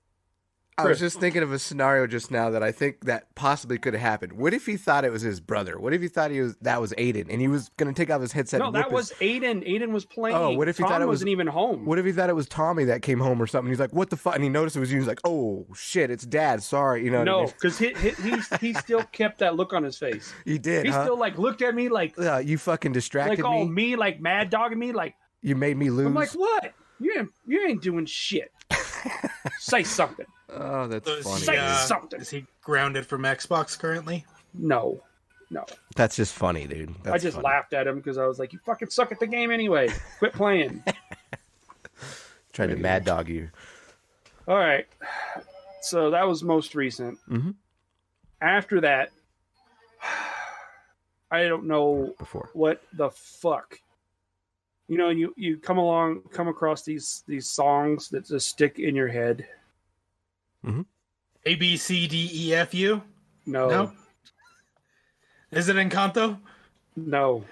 B: I was just thinking of a scenario just now that I think that possibly could have happened. What if he thought it was his brother? What if he thought that was Aiden, and he was going to take off his headset?
D: No,
B: and
D: that was Aiden. Aiden was playing.
B: Oh, what if he
D: Tom
B: thought it
D: wasn't even home?
B: What if he thought it was Tommy that came home or something? He's like, "What the fuck?" And he noticed it was you. He's like, "Oh shit, it's Dad. Sorry." You know?
D: No,
B: what I mean?
D: because he still kept that look on his face.
B: He did.
D: He
B: huh?
D: still like looked at me like
B: you fucking distracted
D: like all
B: me.
D: me like mad dogging me like.
B: You made me lose.
D: I'm like, what? You ain't doing shit. Say something.
B: Oh, that's funny.
D: Say something.
H: Is he grounded from Xbox currently?
D: No.
B: That's just funny, dude.
D: I just laughed at him because I was like, "You fucking suck at the game anyway. Quit playing."
B: Trying to mad dog you.
D: All right. So that was most recent.
B: Mm-hmm.
D: After that, I don't know what the fuck. You know, you come across these songs that just stick in your head.
B: Mm-hmm.
H: A, B, C, D, E, F, U?
D: No.
H: Is it Encanto?
D: No.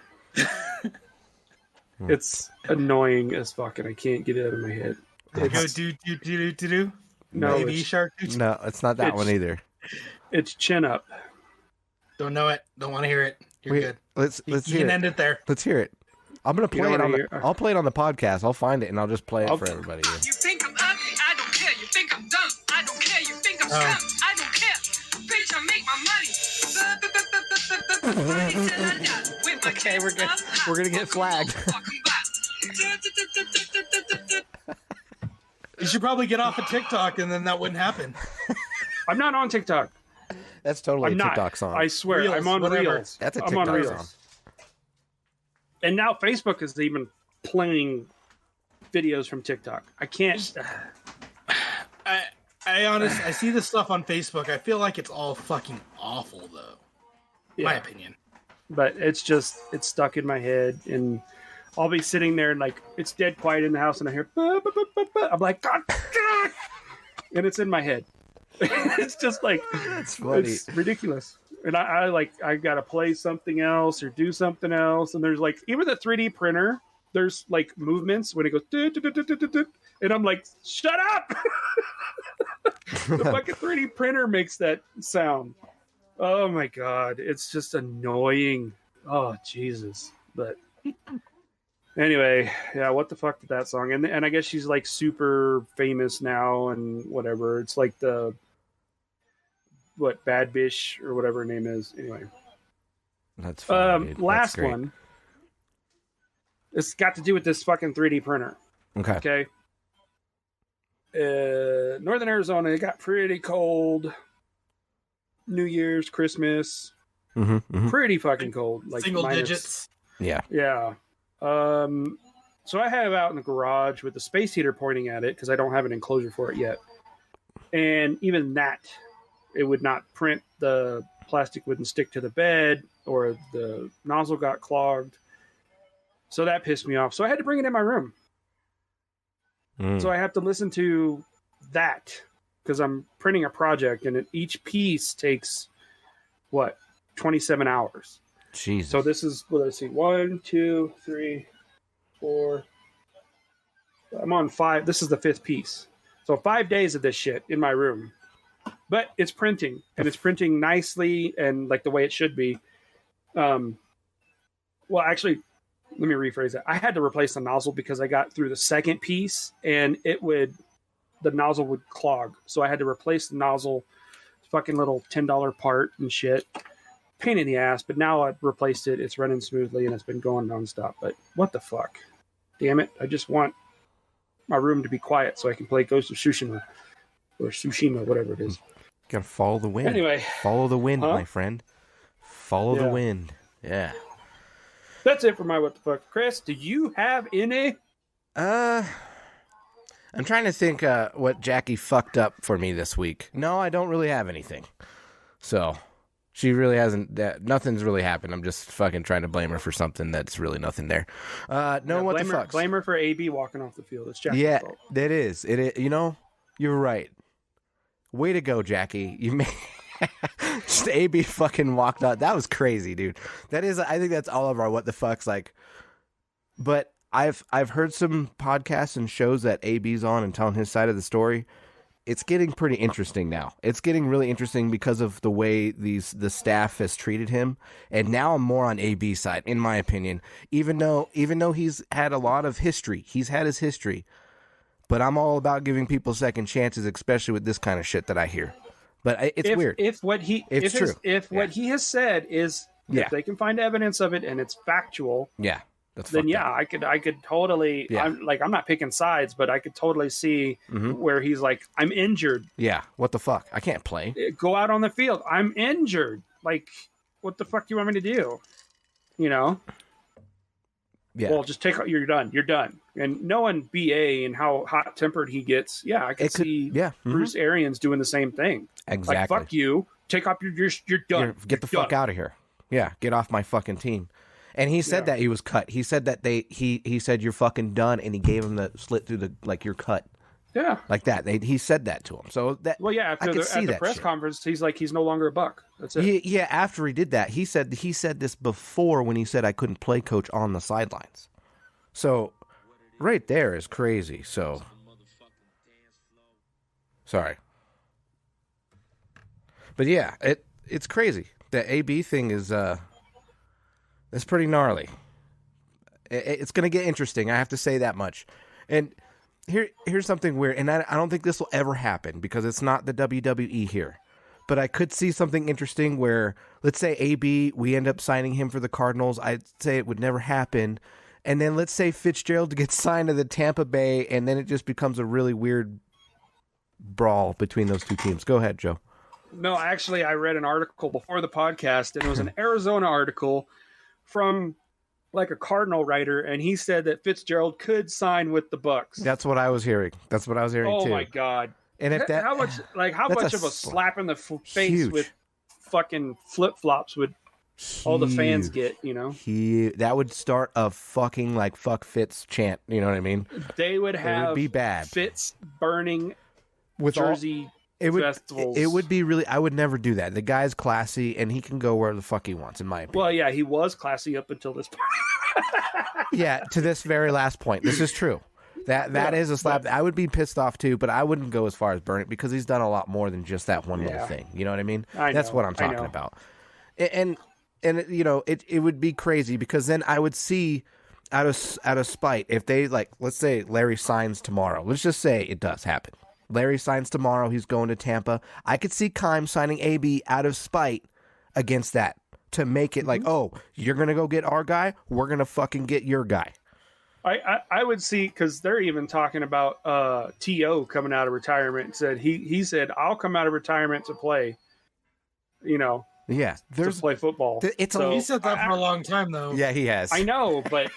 D: It's annoying as fuck, and I can't get it out of my head.
H: Go do.
D: No,
H: Baby Shark.
B: No, it's not that one either.
D: It's Chin Up.
H: Don't know it. Don't want to hear it. You're good.
B: Let's
H: you
B: hear
H: can
B: it.
H: end it there.
B: Let's hear it. I'm gonna play it on. I'll play it on the podcast. I'll find it and I'll just play it for everybody.
I: You think I'm ugly? I don't care. You think I'm dumb? I don't care. You think I'm scum? I don't care. Bitch, I make my money.
B: Okay, we're gonna get flagged.
H: You should probably get off of TikTok, and then that wouldn't happen.
D: I'm not on TikTok.
B: That's totally
D: a
B: TikTok song.
D: I swear,
H: Reels,
D: I'm on
H: whatever.
D: Reels.
B: That's a
D: I'm on
B: TikTok
D: Reels.
B: song.
D: And now Facebook is even playing videos from TikTok. I can't.
H: I see this stuff on Facebook. I feel like it's all fucking awful, though.
D: Yeah.
H: My opinion.
D: But it's stuck in my head, and I'll be sitting there and like it's dead quiet in the house, and I hear, "Bah, bah, bah, bah, bah." I'm like, God, and it's in my head. It's just like
B: That's funny.
D: It's ridiculous. And I gotta play something else or do something else, and there's like even the 3D printer. There's like movements when it goes, and I'm like, shut up! The fucking 3D printer makes that sound. Oh my god, it's just annoying. Oh Jesus! But anyway, yeah, what the fuck did that song? And I guess she's like super famous now and whatever. It's like the Bad Bish or whatever her name is. Anyway,
B: that's funny, dude.
D: Last
B: That's great.
D: one. It's got to do with this fucking 3D printer.
B: Okay.
D: Northern Arizona, it got pretty cold. New Year's, Christmas, pretty fucking cold. Like
H: single digits.
B: Yeah.
D: Yeah. So I have out in the garage with the space heater pointing at it because I don't have an enclosure for it yet. And even that, it would not print. The plastic wouldn't stick to the bed, or the nozzle got clogged. So that pissed me off. So I had to bring it in my room. So I have to listen to that because I'm printing a project, and each piece takes 27 hours.
B: Jesus.
D: So this is, let's see, 1, 2, 3, 4. I'm on 5. This is the 5th piece. So 5 days of this shit in my room. But it's printing, and it's printing nicely and like the way it should be. Well, actually, let me rephrase that. I had to replace the nozzle because I got through the second piece, and the nozzle would clog. So I had to replace the nozzle, fucking little $10 part and shit. Pain in the ass, but now I've replaced it. It's running smoothly, and it's been going nonstop. But what the fuck? Damn it. I just want my room to be quiet so I can play Ghost of Tsushima. Or Tsushima, whatever it is.
B: Gotta follow the wind.
D: Anyway.
B: Follow the wind, my friend. Follow the wind. Yeah.
D: That's it for my what the fuck. Chris, do you have any?
B: I'm trying to think what Jackie fucked up for me this week. No, I don't really have anything. So, she really hasn't, nothing's really happened. I'm just fucking trying to blame her for something that's really nothing there. What the fuck?
D: Blame her for AB walking off the field. It's Jackie's fault.
B: It is. You know, you're right. Way to go, Jackie. You made... Just AB fucking walked out. That was crazy, dude. That is, I think that's all of our what the fucks, like. But I've heard some podcasts and shows that AB's on and telling his side of the story. It's getting pretty interesting now. It's getting really interesting because of the way the staff has treated him. And now I'm more on AB's side, in my opinion. Even though he's had a lot of history, he's had his history. But I'm all about giving people second chances, especially with this kind of shit that I hear. But it's weird.
D: If what he has said is if they can find evidence of it and it's factual, then I could totally.
B: Yeah.
D: I'm not picking sides, but I could totally see where he's like, I'm injured.
B: Yeah, what the fuck? I can't play.
D: Go out on the field. I'm injured. Like, what the fuck do you want me to do? You know.
B: Yeah.
D: Well, just you're done. You're done. And knowing BA and how hot tempered he gets, I could see Bruce Arians doing the same thing.
B: Exactly.
D: Like, fuck you. Take off you're done.
B: Get the fuck out of here. Yeah, get off my fucking team. And he said that he was cut. He said that he said you're fucking done, and he gave him the slit through the you're cut.
D: Yeah,
B: like that. He said that to him. So that
D: after the press conference, he's like he's no longer a Buck. That's it.
B: After he did that, he said this before when he said I couldn't play coach on the sidelines. So right there is crazy. So sorry, but yeah, it's crazy. The AB thing is it's pretty gnarly. It's gonna get interesting. I have to say that much. And here's something weird, and I don't think this will ever happen because it's not the WWE here. But I could see something interesting where, let's say AB, we end up signing him for the Cardinals. I'd say it would never happen. And then let's say Fitzgerald gets signed to the Tampa Bay, and then it just becomes a really weird brawl between those two teams. Go ahead, Joe.
D: No, actually, I read an article before the podcast, and it was an Arizona article from like a Cardinal writer, and he said that Fitzgerald could sign with the Bucks.
B: That's what I was hearing. Too.
D: Oh my god!
B: And if that,
D: how much of a slap in the face
B: huge.
D: With fucking flip flops would all the fans get? You know,
B: that would start a fucking like fuck Fitz chant. You know what I mean?
D: They would have.
B: It would be bad.
D: Fitz burning
B: with
D: jersey. Festivals.
B: It would be really. I would never do that. The guy's classy, and he can go where the fuck he wants, in my opinion.
D: Well, yeah, he was classy up until this point.
B: Yeah, to this very last point. This is true. That is a slap. I would be pissed off too, but I wouldn't go as far as burn it because he's done a lot more than just that one little thing. You know what I mean? That's what I'm talking about. And you know, it would be crazy because then I would see out of spite if they like, let's say Larry signs tomorrow. Let's just say it does happen. Larry signs tomorrow. He's going to Tampa. I could see Keim signing AB out of spite against that to make it like, oh, you're going to go get our guy. We're going to fucking get your guy.
D: I would see, because they're even talking about T.O. coming out of retirement. Said he said, I'll come out of retirement to play, you know,
B: to
D: play football.
H: He said that for a long time, though.
B: Yeah, he has.
D: I know, but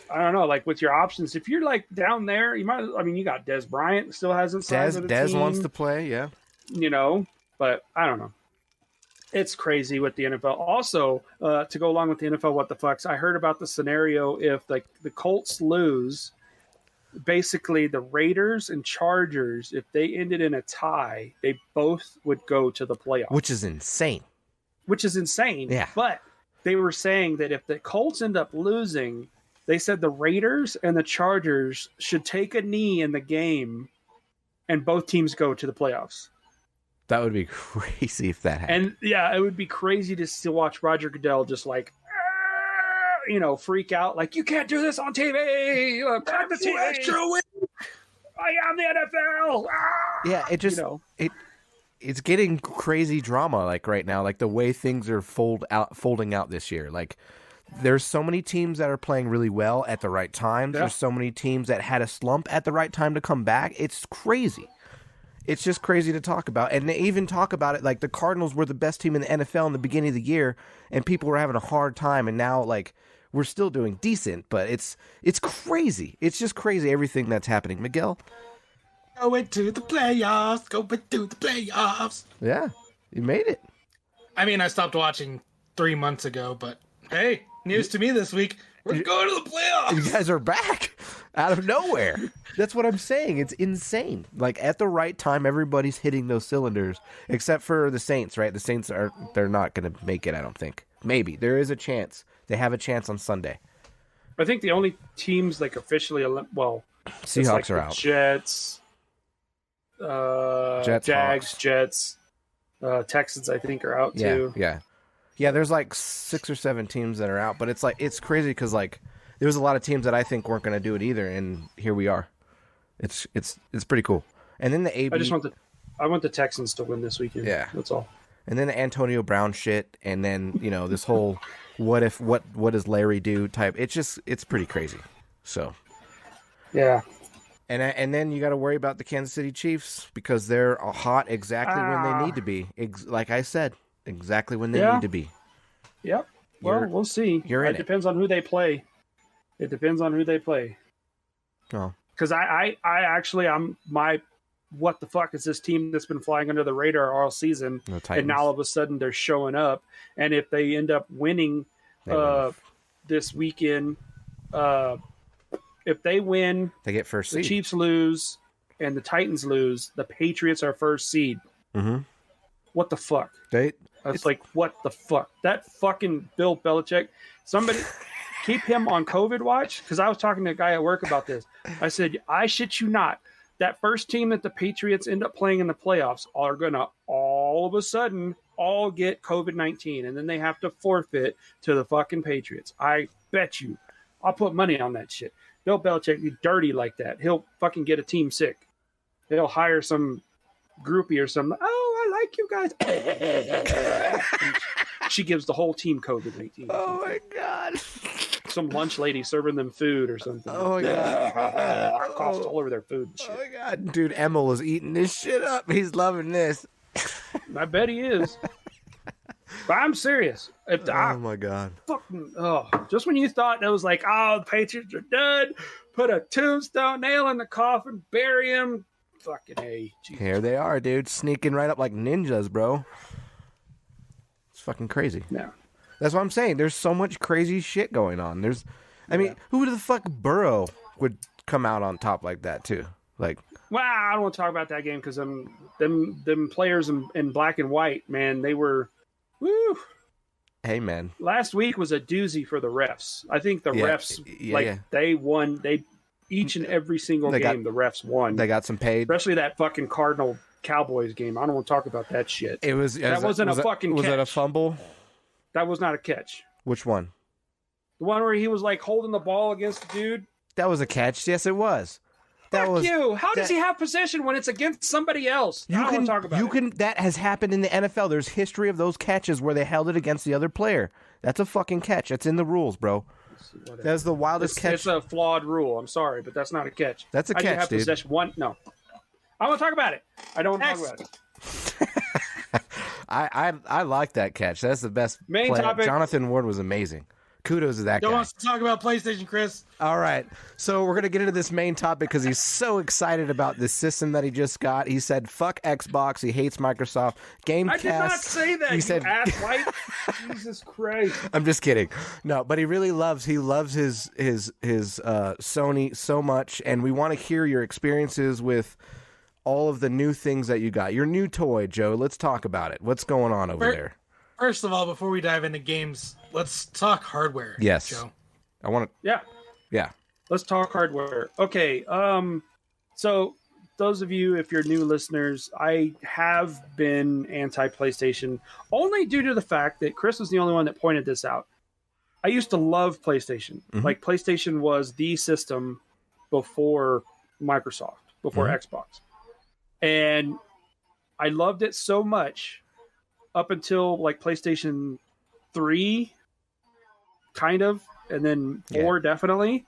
D: I don't know, like with your options, if you're like down there, you might. I mean, you got Des Bryant still hasn't signed with the team.
B: Des wants to play, yeah.
D: You know, but I don't know. It's crazy with the NFL. Also, to go along with the NFL, what the fucks? I heard about the scenario if like the Colts lose, basically the Raiders and Chargers, if they ended in a tie, they both would go to the playoffs,
B: which is insane.
D: Yeah, but they were saying that if the Colts end up losing, they said the Raiders and the Chargers should take a knee in the game and both teams go to the playoffs.
B: That would be crazy if that happened.
D: And yeah, it would be crazy to still watch Roger Goodell just like, you know, freak out. Like, you can't do this on TV. Cut the TV. I am the NFL.
B: Yeah, it just, it's getting crazy drama like right now. Like the way things are folding out this year. Like, there's so many teams that are playing really well at the right time. Yeah. There's so many teams that had a slump at the right time to come back. It's crazy. it's just crazy to talk about. And they even talk about it like the Cardinals were the best team in the NFL in the beginning of the year, and people were having a hard time, and now like we're still doing decent, but it's crazy. It's just crazy everything that's happening. Miguel?
H: Going to the playoffs. Going to the playoffs.
B: Yeah, you made it.
H: I mean, I stopped watching 3 months ago, but hey, news to me this week. We're going to the playoffs.
B: You guys are back out of nowhere. That's what I'm saying. It's insane. Like at the right time, everybody's hitting those cylinders, except for the Saints, right? The Saints they're not going to make it, I don't think. Maybe. There is a chance. They have a chance on Sunday.
D: I think the only teams like officially,
B: Seahawks
D: like
B: are
D: the
B: out.
D: Jets,
B: Jags,
D: Hawks. Jets, Texans, I think, are out too.
B: Yeah, there's like 6 or 7 teams that are out, but it's crazy because like there was a lot of teams that I think weren't going to do it either, and here we are. It's pretty cool. And then the AB.
D: I want the Texans to win this weekend.
B: Yeah,
D: that's all.
B: And then the Antonio Brown shit, and then this whole what does Larry do type. It's pretty crazy. So
D: yeah.
B: And then you got to worry about the Kansas City Chiefs because they're hot exactly when they need to be. Like I said. Exactly when they need to be.
D: Yep. Well, we'll see. It depends on who they play. It depends on who they play.
B: Oh.
D: Because I'm what the fuck is this team that's been flying under the radar all season, and now all of a sudden they're showing up. And if they end up winning this weekend, if they win,
B: they get first seed.
D: The Chiefs lose and the Titans lose. The Patriots are first seed.
B: Mm-hmm.
D: What the fuck?
B: It's
D: like, what the fuck? That fucking Bill Belichick. Somebody keep him on COVID watch. Because I was talking to a guy at work about this. I said, I shit you not. That first team that the Patriots end up playing in the playoffs are going to all of a sudden all get COVID-19. And then they have to forfeit to the fucking Patriots. I bet you. I'll put money on that shit. Bill Belichick be dirty like that. He'll fucking get a team sick. He'll hire some groupie or something. Oh, I like you guys. She gives the whole team COVID-19.
B: Oh my god!
D: Some lunch lady serving them food or something.
B: Oh my god!
D: Coughs all over their food and shit.
B: Oh my god, dude! Emil is eating this shit up. He's loving this.
D: I bet he is. But I'm serious.
B: Oh my god!
D: Just when you thought that was like, the Patriots are done, put a tombstone nail in the coffin, bury him. Fucking A. Jesus.
B: Here they are, dude, sneaking right up like ninjas, bro. It's fucking crazy.
D: Yeah.
B: That's what I'm saying. There's so much crazy shit going on. I mean, who the fuck Burrow would come out on top like that too? Like,
D: well, I don't want to talk about that game because them players in black and white, man, they were, woo.
B: Hey, man.
D: Last week was a doozy for the refs. I think the refs, they won. Each and every single game, the refs won.
B: They got some paid.
D: Especially that fucking Cardinal Cowboys game. I don't want to talk about that shit.
B: That
D: wasn't a fucking catch.
B: Was that a fumble?
D: That was not a catch.
B: Which one?
D: The one where he was like holding the ball against the dude?
B: That was a catch. Yes, it was.
D: Fuck you. How does he have possession when it's against somebody else? I don't want to talk about it.
B: That has happened in the NFL. There's history of those catches where they held it against the other player. That's a fucking catch. That's in the rules, bro. That's the wildest catch.
D: It's a flawed rule. I'm sorry, but that's not a catch.
B: That's a catch, dude.
D: Possession? No. I want to talk about it. I don't want to talk about it.
B: I like that catch. That's the best
D: main topic.
B: Jonathan Ward was amazing. Kudos to that guy.
H: Don't want to talk about PlayStation, Chris.
B: All right. So we're going to get into this main topic because he's so excited about this system that he just got. He said, fuck Xbox. He hates Microsoft. Gamecast.
D: I did not say that, ass white. Jesus Christ.
B: I'm just kidding. No, but he loves his Sony so much, and we want to hear your experiences with all of the new things that you got. Your new toy, Joe. Let's talk about it. What's going on over there?
H: First of all, before we dive into games, let's talk hardware.
B: Yes.
H: Joe.
B: I want to. Yeah.
D: Let's talk hardware. Okay. So those of you, if you're new listeners, I have been anti-PlayStation only due to the fact that Chris was the only one that pointed this out. I used to love PlayStation. Mm-hmm. Like PlayStation was the system before Microsoft, before Xbox. And I loved it so much up until like PlayStation 3, kind of, and then 4 definitely.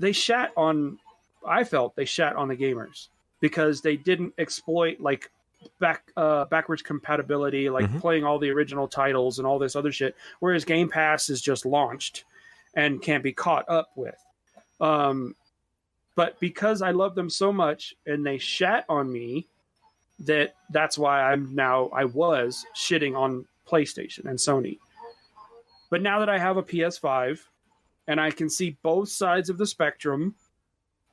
D: I felt they shat on the gamers. because they didn't exploit like backwards compatibility, like playing all the original titles and all this other shit. Whereas Game Pass is just launched and can't be caught up with. But because I love them so much and they shat on me, that's why I was shitting on PlayStation and Sony. But now that I have a PS5 and I can see both sides of the spectrum,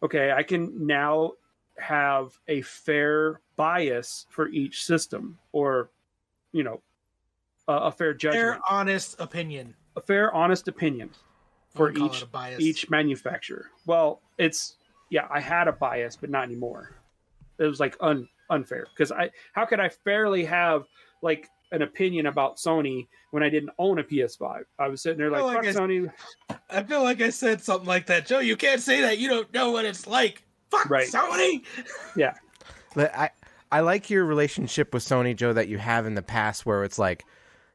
D: okay, I can now have a fair bias for each system, or, a fair judgment.
H: Fair, honest opinion.
D: A fair, honest opinion for each manufacturer. Well, I had a bias, but not anymore. It was like unfair, because how could I fairly have like an opinion about Sony when I didn't own a PS5? I was sitting there like, fuck Sony.
H: I feel like I said something like that. Joe, you can't say that. You don't know what it's like. Fuck Sony.
D: Yeah.
B: But I like your relationship with Sony, Joe, that you have in the past, where it's like,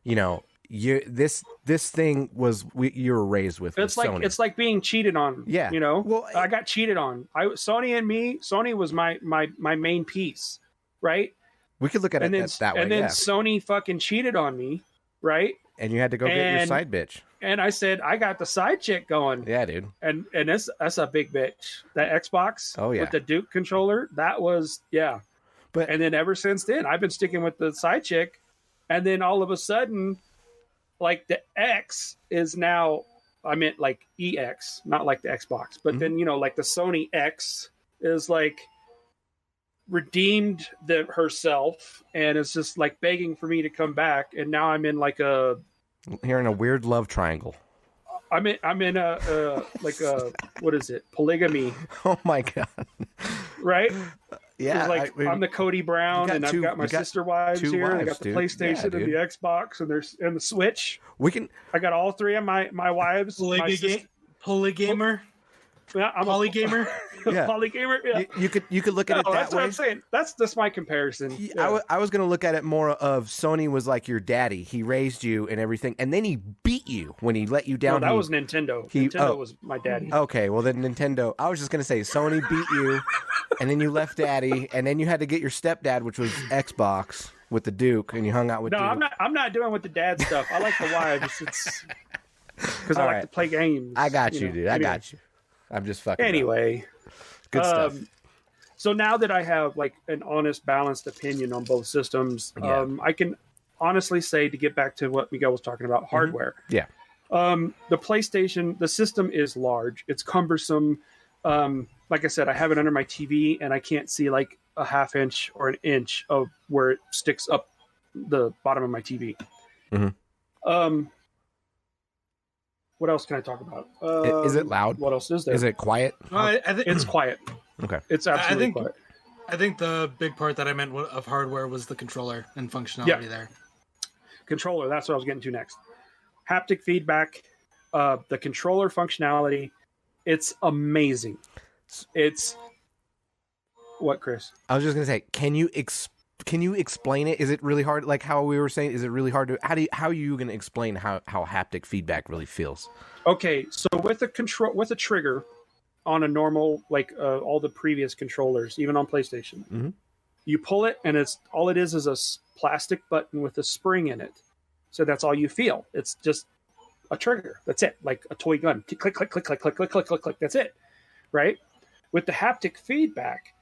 B: this thing was you were raised with.
D: It's like
B: Sony.
D: It's like being cheated on.
B: Yeah.
D: Well, I got cheated on. Sony was my main piece, right?
B: We could look at it that way.
D: And then Sony fucking cheated on me, right?
B: And you had to go get your side bitch.
D: And I said, I got the side chick going.
B: Yeah, dude.
D: And that's a big bitch. That Xbox with the Duke controller, that was, yeah. And then ever since then, I've been sticking with the side chick. And then all of a sudden, like the X is now, I meant like EX, not like the Xbox. But then, like the Sony X is like redeemed herself and is just like begging for me to come back. And now I'm in like
B: you're in a weird love triangle.
D: I'm in a like a, what is it? Polygamy.
B: Oh my God.
D: Right?
B: Yeah.
D: Like I'm the Cody Brown, and I've got my sister wives here. I got the PlayStation and the Xbox and the Switch. I got all three of my wives.
H: Polygamer.
D: Yeah, I'm
H: Polygamer.
D: Polygamer. Yeah.
B: You could look at it that
D: that's
B: way.
D: What I'm saying. That's just my comparison.
B: Yeah. I was going to look at it more of Sony was like your daddy. He raised you and everything, and then he beat you when he let you down.
D: No, that was Nintendo. Nintendo was my daddy.
B: Okay, well then Nintendo. I was just going to say Sony beat you, and then you left daddy, and then you had to get your stepdad, which was Xbox with the Duke, and you hung out with.
D: No,
B: Duke.
D: I'm not doing with the dad stuff. I like the wives. It's because I like to play games.
B: I got you, dude. I got you. I'm just fucking.
D: Anyway,
B: good stuff.
D: So now that I have like an honest, balanced opinion on both systems, I can honestly say, to get back to what Miguel was talking about, hardware.
B: Yeah.
D: The PlayStation, the system is large. It's cumbersome. Like I said, I have it under my TV, and I can't see like a half inch or an inch of where it sticks up the bottom of my TV. What else can I talk about?
B: Is it loud?
D: What else is there?
B: Is it quiet?
H: I think
D: it's quiet.
B: Okay.
D: It's absolutely quiet.
H: I think the big part that I meant of hardware was the controller and functionality there.
D: Controller, that's what I was getting to next. Haptic feedback, the controller functionality, it's amazing. It's what, Chris?
B: I was just gonna say, can you explain it? Is it really hard? Like how we were saying, is it really hard to? How are you gonna explain how haptic feedback really feels?
D: Okay, so with a trigger on a normal, like all the previous controllers, even on PlayStation, you pull it, and all it is a plastic button with a spring in it. So that's all you feel. It's just a trigger. That's it, like a toy gun. Click, click, click, click, click, click, click, click, click. That's it, right? With the haptic feedback,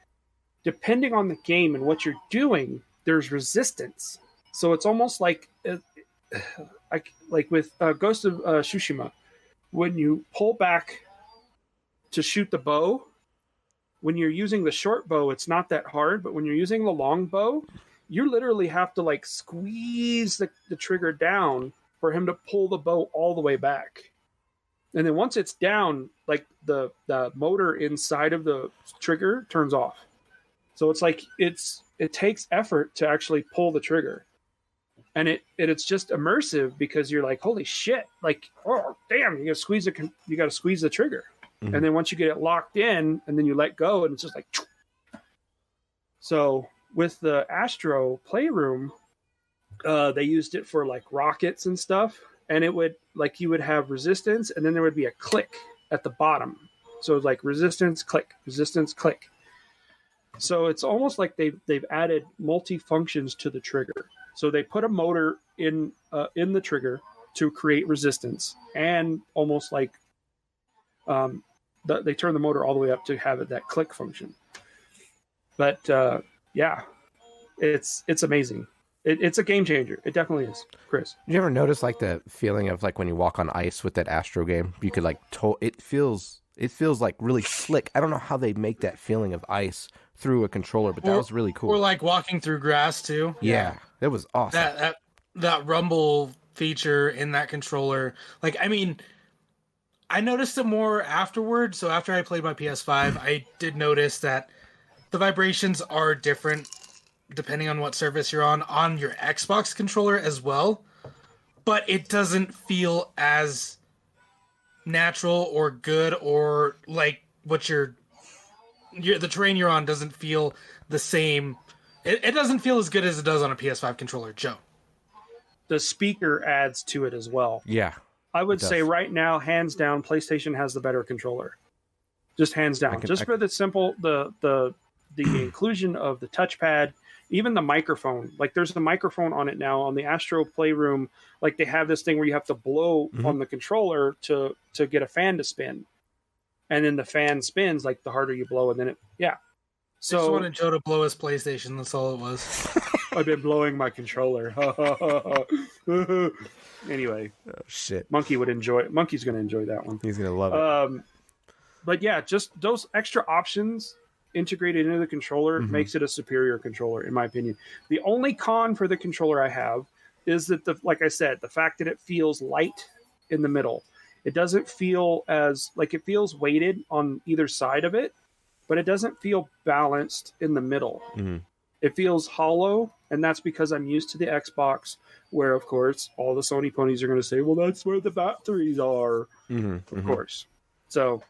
D: depending on the game and what you're doing, there's resistance. So it's almost like with Ghost of Tsushima, when you pull back to shoot the bow, when you're using the short bow, it's not that hard. But when you're using the long bow, you literally have to like squeeze the trigger down for him to pull the bow all the way back. And then once it's down, like the motor inside of the trigger turns off. So it's like it takes effort to actually pull the trigger, and it's just immersive because you're like, holy shit, like, oh damn, you gotta squeeze the trigger, and then once you get it locked in, and then you let go, and it's just like. So with the Astro Playroom, they used it for like rockets and stuff, and it would like you would have resistance, and then there would be a click at the bottom. So it was like resistance, click, resistance, click. So it's almost like they've added multi-functions to the trigger. So they put a motor in the trigger to create resistance, and almost like they turn the motor all the way up to have that click function. But yeah, it's amazing. It's a game changer. It definitely is, Chris.
B: Did you ever notice like the feeling of like when you walk on ice with that Astro game? You could like it feels like really slick. I don't know how they make that feeling of ice through a controller, but that was really cool.
H: Or like walking through grass too.
B: Yeah, it was awesome.
H: That rumble feature in that controller. Like, I mean, I noticed it more afterwards. So after I played my PS5, I did notice that the vibrations are different depending on what surface you're on your Xbox controller as well. But it doesn't feel as natural or good, or like what the terrain you're on doesn't feel the same. It doesn't feel as good as it does on a PS5 controller, Joe.
D: The speaker adds to it as well.
B: Yeah.
D: I would say right now, hands down, PlayStation has the better controller. Just hands down. For the simple, the inclusion of the touchpad, even the microphone. Like there's the microphone on it now on the Astro Playroom. Like they have this thing where you have to blow on the controller to get a fan to spin. And then the fan spins, like the harder you blow, and then So
H: I just wanted Joe to blow his PlayStation. That's all it was.
D: I've been blowing my controller. Anyway,
B: shit.
D: Monkey's going to enjoy that one.
B: He's going to love it.
D: But yeah, just those extra options integrated into the controller makes it a superior controller, in my opinion. The only con for the controller I have is that, like I said, the fact that it feels light in the middle. It doesn't feel it feels weighted on either side of it, but it doesn't feel balanced in the middle. It feels hollow, and that's because I'm used to the Xbox, where, of course, all the Sony ponies are going to say, well, that's where the batteries are, of course. So,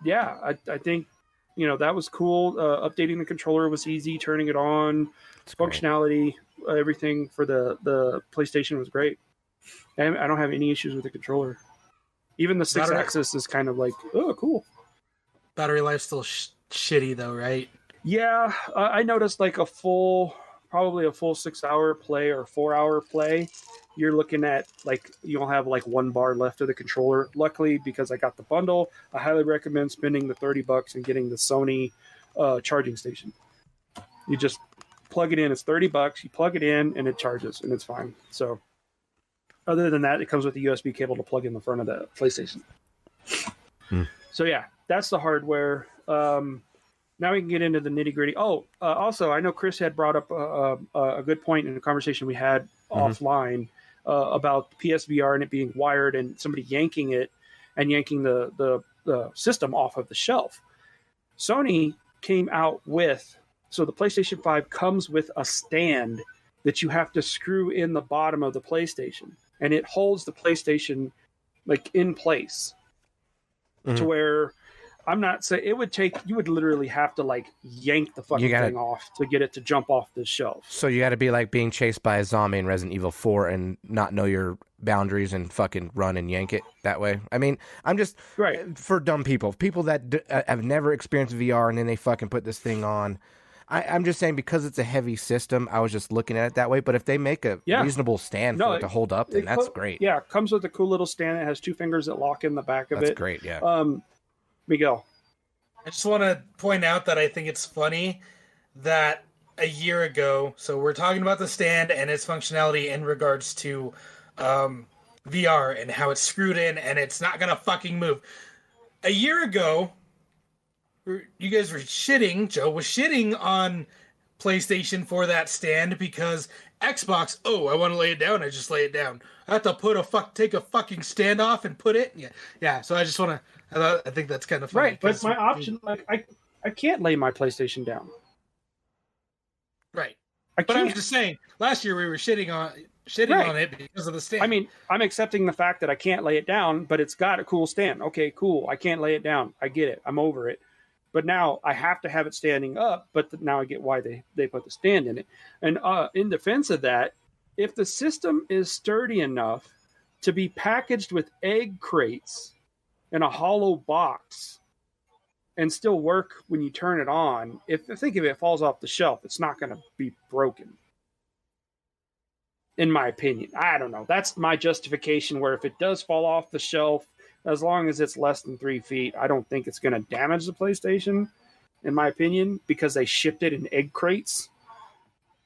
D: yeah, I think, that was cool. Updating the controller was easy. Turning it on, functionality, everything for the PlayStation was great. And I don't have any issues with the controller. Even the 6-axis is kind of like, oh, cool.
H: Battery life's still shitty, though, right?
D: Yeah, I noticed like probably a full 6-hour play or 4-hour play. You're looking at like you'll have like 1 bar left of the controller. Luckily, because I got the bundle, I highly recommend spending the $30 and getting the Sony charging station. You just plug it in. It's $30. You plug it in and it charges, and it's fine. So, other than that, it comes with a USB cable to plug in the front of the PlayStation. So yeah, that's the hardware. Now we can get into the nitty gritty. Also, I know Chris had brought up a good point in a conversation we had offline about PSVR and it being wired and somebody yanking it and yanking the system off of the shelf. Sony came out with, so the PlayStation 5 comes with a stand that you have to screw in the bottom of the PlayStation, and it holds the PlayStation like in place to where I'm not saying it would take, you would literally have to like yank the fucking thing off to get it to jump off the shelf.
B: So you got to be like being chased by a zombie in Resident Evil 4 and not know your boundaries and fucking run and yank it that way. I mean, I'm just for dumb people that have never experienced VR and then they fucking put this thing on. I'm just saying because it's a heavy system, I was just looking at it that way. But if they make a reasonable stand for it to hold up, then that's great.
D: Yeah, it comes with a cool little stand. It has 2 fingers that lock in the back of it.
B: That's great, yeah.
D: Miguel.
H: I just want to point out that I think it's funny that a year ago, so we're talking about the stand and its functionality in regards to VR and how it's screwed in and it's not going to fucking move. A year ago, you guys were shitting, Joe was shitting on PlayStation for that stand because Xbox, I want to lay it down, I just lay it down. I have to take a fucking stand off and put it. Yeah. So I just want to. I think that's kind of funny.
D: Right, but my option, like, I can't lay my PlayStation down.
H: Right, but I'm just saying. Last year we were shitting on it because of the stand.
D: I mean, I'm accepting the fact that I can't lay it down, but it's got a cool stand. Okay, cool. I can't lay it down. I get it. I'm over it. But now I have to have it standing up. But now I get why they put the stand in it. And in defense of that, if the system is sturdy enough to be packaged with egg crates in a hollow box and still work when you turn it on. If it falls off the shelf, it's not going to be broken. In my opinion, I don't know. That's my justification. Where if it does fall off the shelf, as long as it's less than 3 feet, I don't think it's going to damage the PlayStation. In my opinion, because they shipped it in egg crates,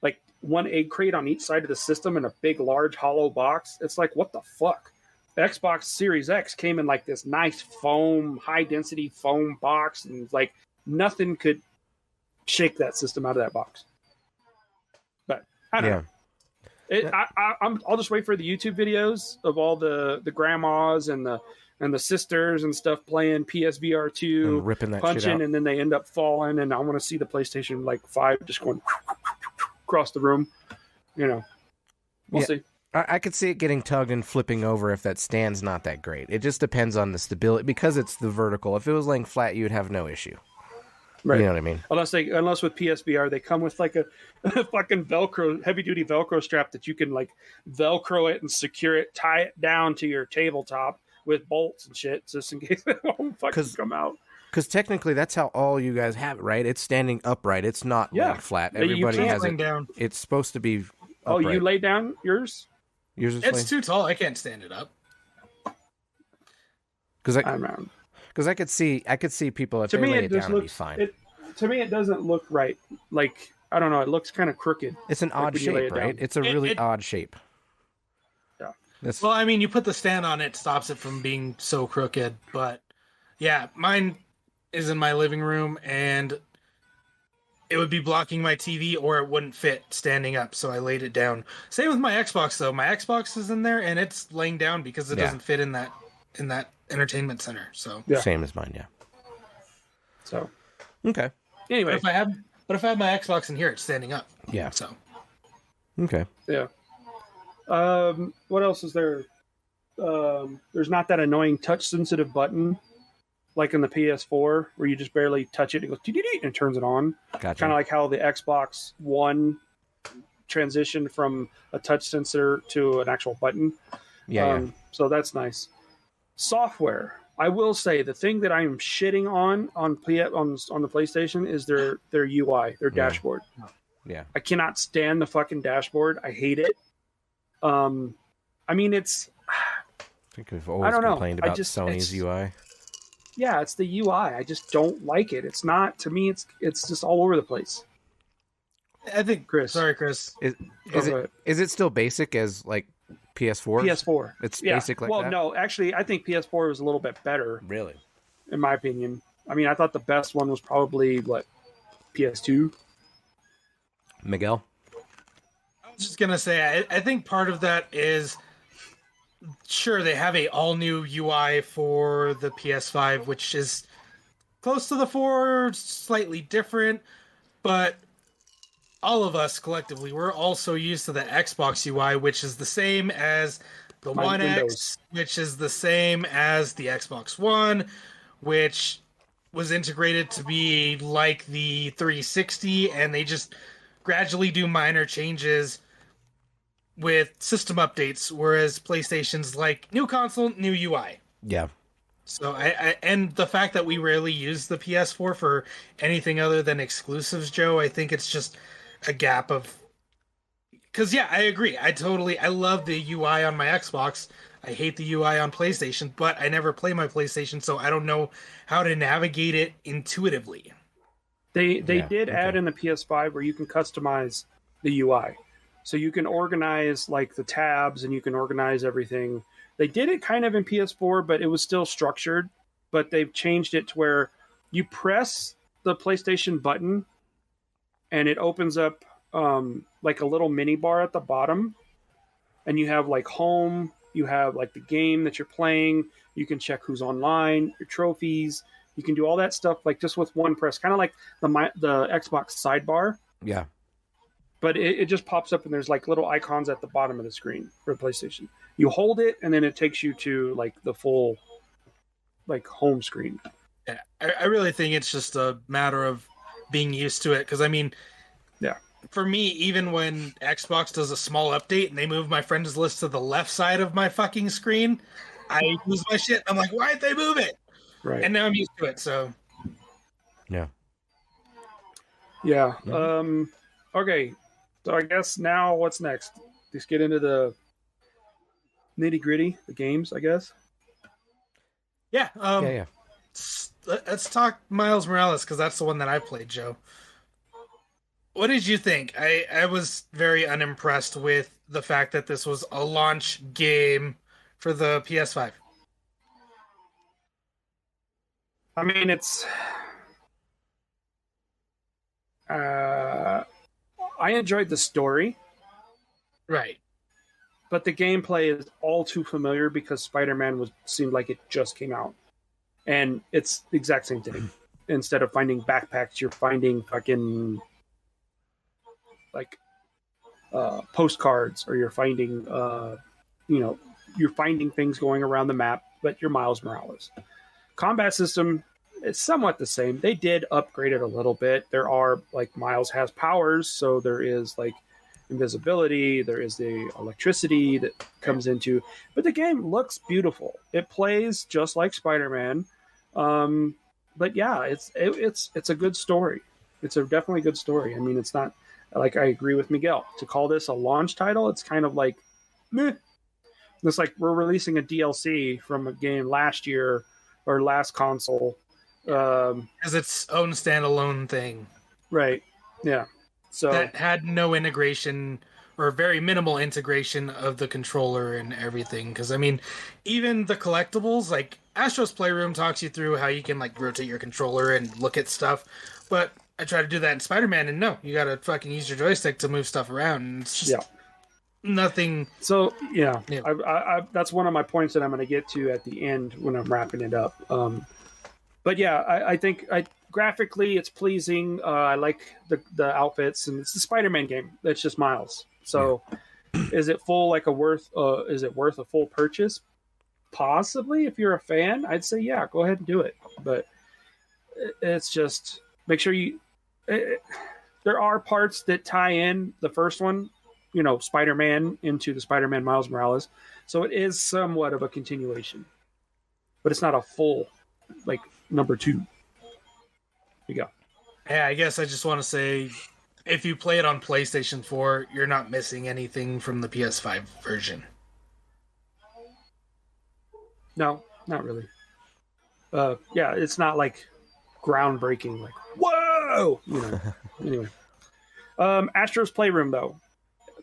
D: like one egg crate on each side of the system in a big, large, hollow box. It's like, what the fuck? The Xbox Series X came in like this nice foam, high-density foam box, and like nothing could shake that system out of that box. But I don't know. I'll just wait for the YouTube videos of all the grandmas and the sisters and stuff playing PSVR 2,
B: and ripping that
D: punching,
B: shit out.
D: and then they end up falling. And I want to see the PlayStation 5 just going across the room. We'll see.
B: I could see it getting tugged and flipping over if that stand's not that great. It just depends on the stability because it's the vertical. If it was laying flat, you'd have no issue. Right. You know what I mean?
D: Unless with PSVR they come with like a fucking Velcro, heavy duty Velcro strap that you can like Velcro it and secure it, tie it down to your tabletop with bolts and shit, just in case it won't fucking come out.
B: Because technically, that's how all you guys have it, right? It's standing upright. It's not laying flat. Everybody has it. Down. It's supposed to be upright.
D: Oh, you lay down yours?
B: Yours is
H: it's too tall. I can't stand it up.
B: Because I could see people if they lay it down, it'd be fine.
D: To me, it doesn't look right. Like, I don't know. It looks kind of crooked.
B: It's an odd shape, right? It's a really odd shape.
D: Yeah.
H: Well, I mean, you put the stand on it, stops it from being so crooked. But yeah, mine is in my living room, and it would be blocking my TV, or it wouldn't fit standing up, so I laid it down. Same with my Xbox, though. My Xbox is in there, and it's laying down because it doesn't fit in that entertainment center. So
B: same as mine, yeah.
D: So
B: okay.
D: Anyway,
H: but if I have my Xbox in here, it's standing up.
B: Yeah.
H: So
B: okay.
D: Yeah. What else is there? There's not that annoying touch sensitive button like in the PS4 where you just barely touch it and it goes and it turns it on.
B: Gotcha.
D: Kind of like how the Xbox One transitioned from a touch sensor to an actual button.
B: Yeah.
D: So that's nice. Software. I will say the thing that I am shitting on the PlayStation is their UI, their dashboard.
B: Yeah.
D: I cannot stand the fucking dashboard. I hate it. I mean, it's.
B: I think we've always complained about Sony's UI.
D: Yeah, it's the UI. I just don't like it. It's not, to me, it's just all over the place.
H: I think
D: Chris.
H: Sorry, Chris.
B: Is it still basic as like PS4?
D: PS4.
B: It's basic like that?
D: Well, no, actually, I think PS4 was a little bit better.
B: Really?
D: In my opinion. I mean, I thought the best one was probably, PS2?
B: Miguel?
H: I was just going to say, I think part of that is, sure, they have a all-new UI for the PS5, which is close to the 4, slightly different, but all of us collectively, we're also used to the Xbox UI, which is the same as the One X, which is the same as the Xbox One, which was integrated to be like the 360, and they just gradually do minor changes with system updates, whereas PlayStation's like new console, new UI.
B: Yeah.
H: So and the fact that we rarely use the PS4 for anything other than exclusives, Joe, I think it's just a gap of, because yeah, I agree. I love the UI on my Xbox. I hate the UI on PlayStation, but I never play my PlayStation, so I don't know how to navigate it intuitively.
D: They did add in the PS5 where you can customize the UI. So you can organize like the tabs and you can organize everything. They did it kind of in PS4, but it was still structured. But they've changed it to where you press the PlayStation button and it opens up like a little mini bar at the bottom. And you have like home, you have like the game that you're playing. You can check who's online, your trophies. You can do all that stuff like just with one press, kind of like the Xbox sidebar.
B: Yeah.
D: But it just pops up and there's like little icons at the bottom of the screen for PlayStation. You hold it and then it takes you to like the full like home screen.
H: Yeah, I really think it's just a matter of being used to it. Because I mean,
D: yeah,
H: for me, even when Xbox does a small update and they move my friends list to the left side of my fucking screen, I lose my shit. I'm like, why'd they move it?
D: Right.
H: And now I'm used to it. So
B: Yeah.
D: Yeah. Okay. So I guess now what's next? Let's get into the nitty gritty, the games, I guess.
H: Yeah.
B: Yeah.
H: Let's talk Miles Morales, because that's the one that I played, Joe. What did you think? I was very unimpressed with the fact that this was a launch game for the PS5.
D: I mean, it's. I enjoyed the story,
H: Right.
D: but the gameplay is all too familiar because Spider-Man seemed like it just came out, and it's the exact same thing. Instead of finding backpacks, you're finding fucking like postcards, or you're finding you're finding things going around the map, but you're Miles Morales. Combat system is somewhat the same. They did upgrade it a little bit. There are, like, Miles has powers, so there is like invisibility, there is the electricity that comes into, but the game looks beautiful. It plays just like Spider-Man. But yeah, it's a good story. It's a definitely good story. I mean, it's not like, I agree with Miguel to call this a launch title. It's kind of like, meh. It's like we're releasing a DLC from a game last year or last console,
H: as its own standalone thing.
D: Right. Yeah. So
H: that had no integration, or very minimal integration, of the controller and everything. Because I mean, even the collectibles, like Astro's Playroom talks you through how you can like rotate your controller and look at stuff, but I tried to do that in Spider-Man, and no, you gotta fucking use your joystick to move stuff around, and it's just nothing.
D: So yeah. I that's one of my points that I'm going to get to at the end when I'm wrapping it up. But yeah, I think graphically it's pleasing. I like the outfits, and it's the Spider-Man game. It's just Miles. So is it worth a full purchase? Possibly, if you're a fan, I'd say yeah, go ahead and do it. But it's just, make sure there are parts that tie in the first one, Spider-Man, into the Spider-Man Miles Morales. So it is somewhat of a continuation, but it's not a full, like, number 2. Here you go.
H: Yeah, I guess I just want to say, if you play it on PlayStation 4, you're not missing anything from the PS5 version.
D: No, not really. Yeah, it's not like groundbreaking, like, whoa! Anyway. Astro's Playroom, though.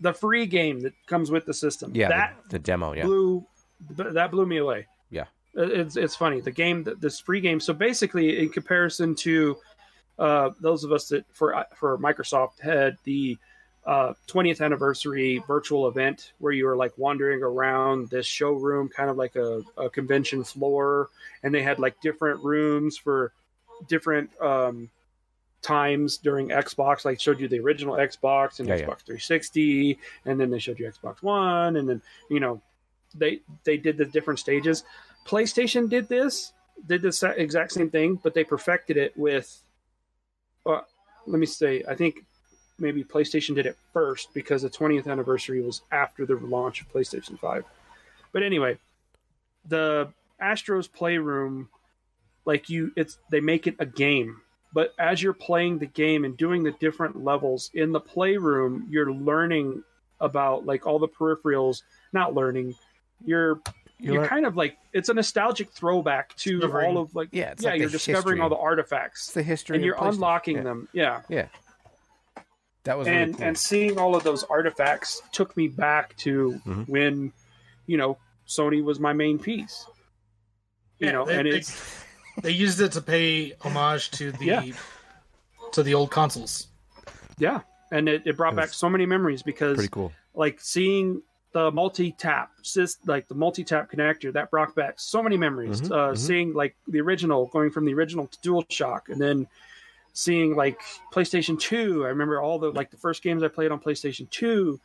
D: The free game that comes with the system.
B: Yeah, the demo, yeah.
D: That blew me away.
B: Yeah.
D: It's funny. The game, this free game. So basically, in comparison to those of us that for Microsoft had the 20th anniversary virtual event where you were like wandering around this showroom, kind of like a convention floor, and they had like different rooms for different times during Xbox. Like, showed you the original Xbox and Xbox 360, and then they showed you Xbox One, and then they did the different stages. PlayStation did this exact same thing, but they perfected it with let me say, I think maybe PlayStation did it first because the 20th anniversary was after the launch of PlayStation 5. But anyway, the Astro's Playroom, they make it a game. But as you're playing the game and doing the different levels in the playroom, you're learning about like all the peripherals. Not learning, you're kind of like, it's a nostalgic throwback to all of like
B: you're
D: discovering all the artifacts.
B: It's the history,
D: and you're unlocking them. Yeah.
B: That was really cool.
D: And seeing all of those artifacts took me back to when Sony was my main piece.
H: They used it to pay homage to the old consoles. Yeah, and it brought back so many memories because
B: pretty cool.
D: Like seeing the multi-tap connector, that brought back so many memories. Seeing like the original, going from the original to DualShock, and then seeing like PlayStation 2. I remember all the first games I played on PlayStation 2,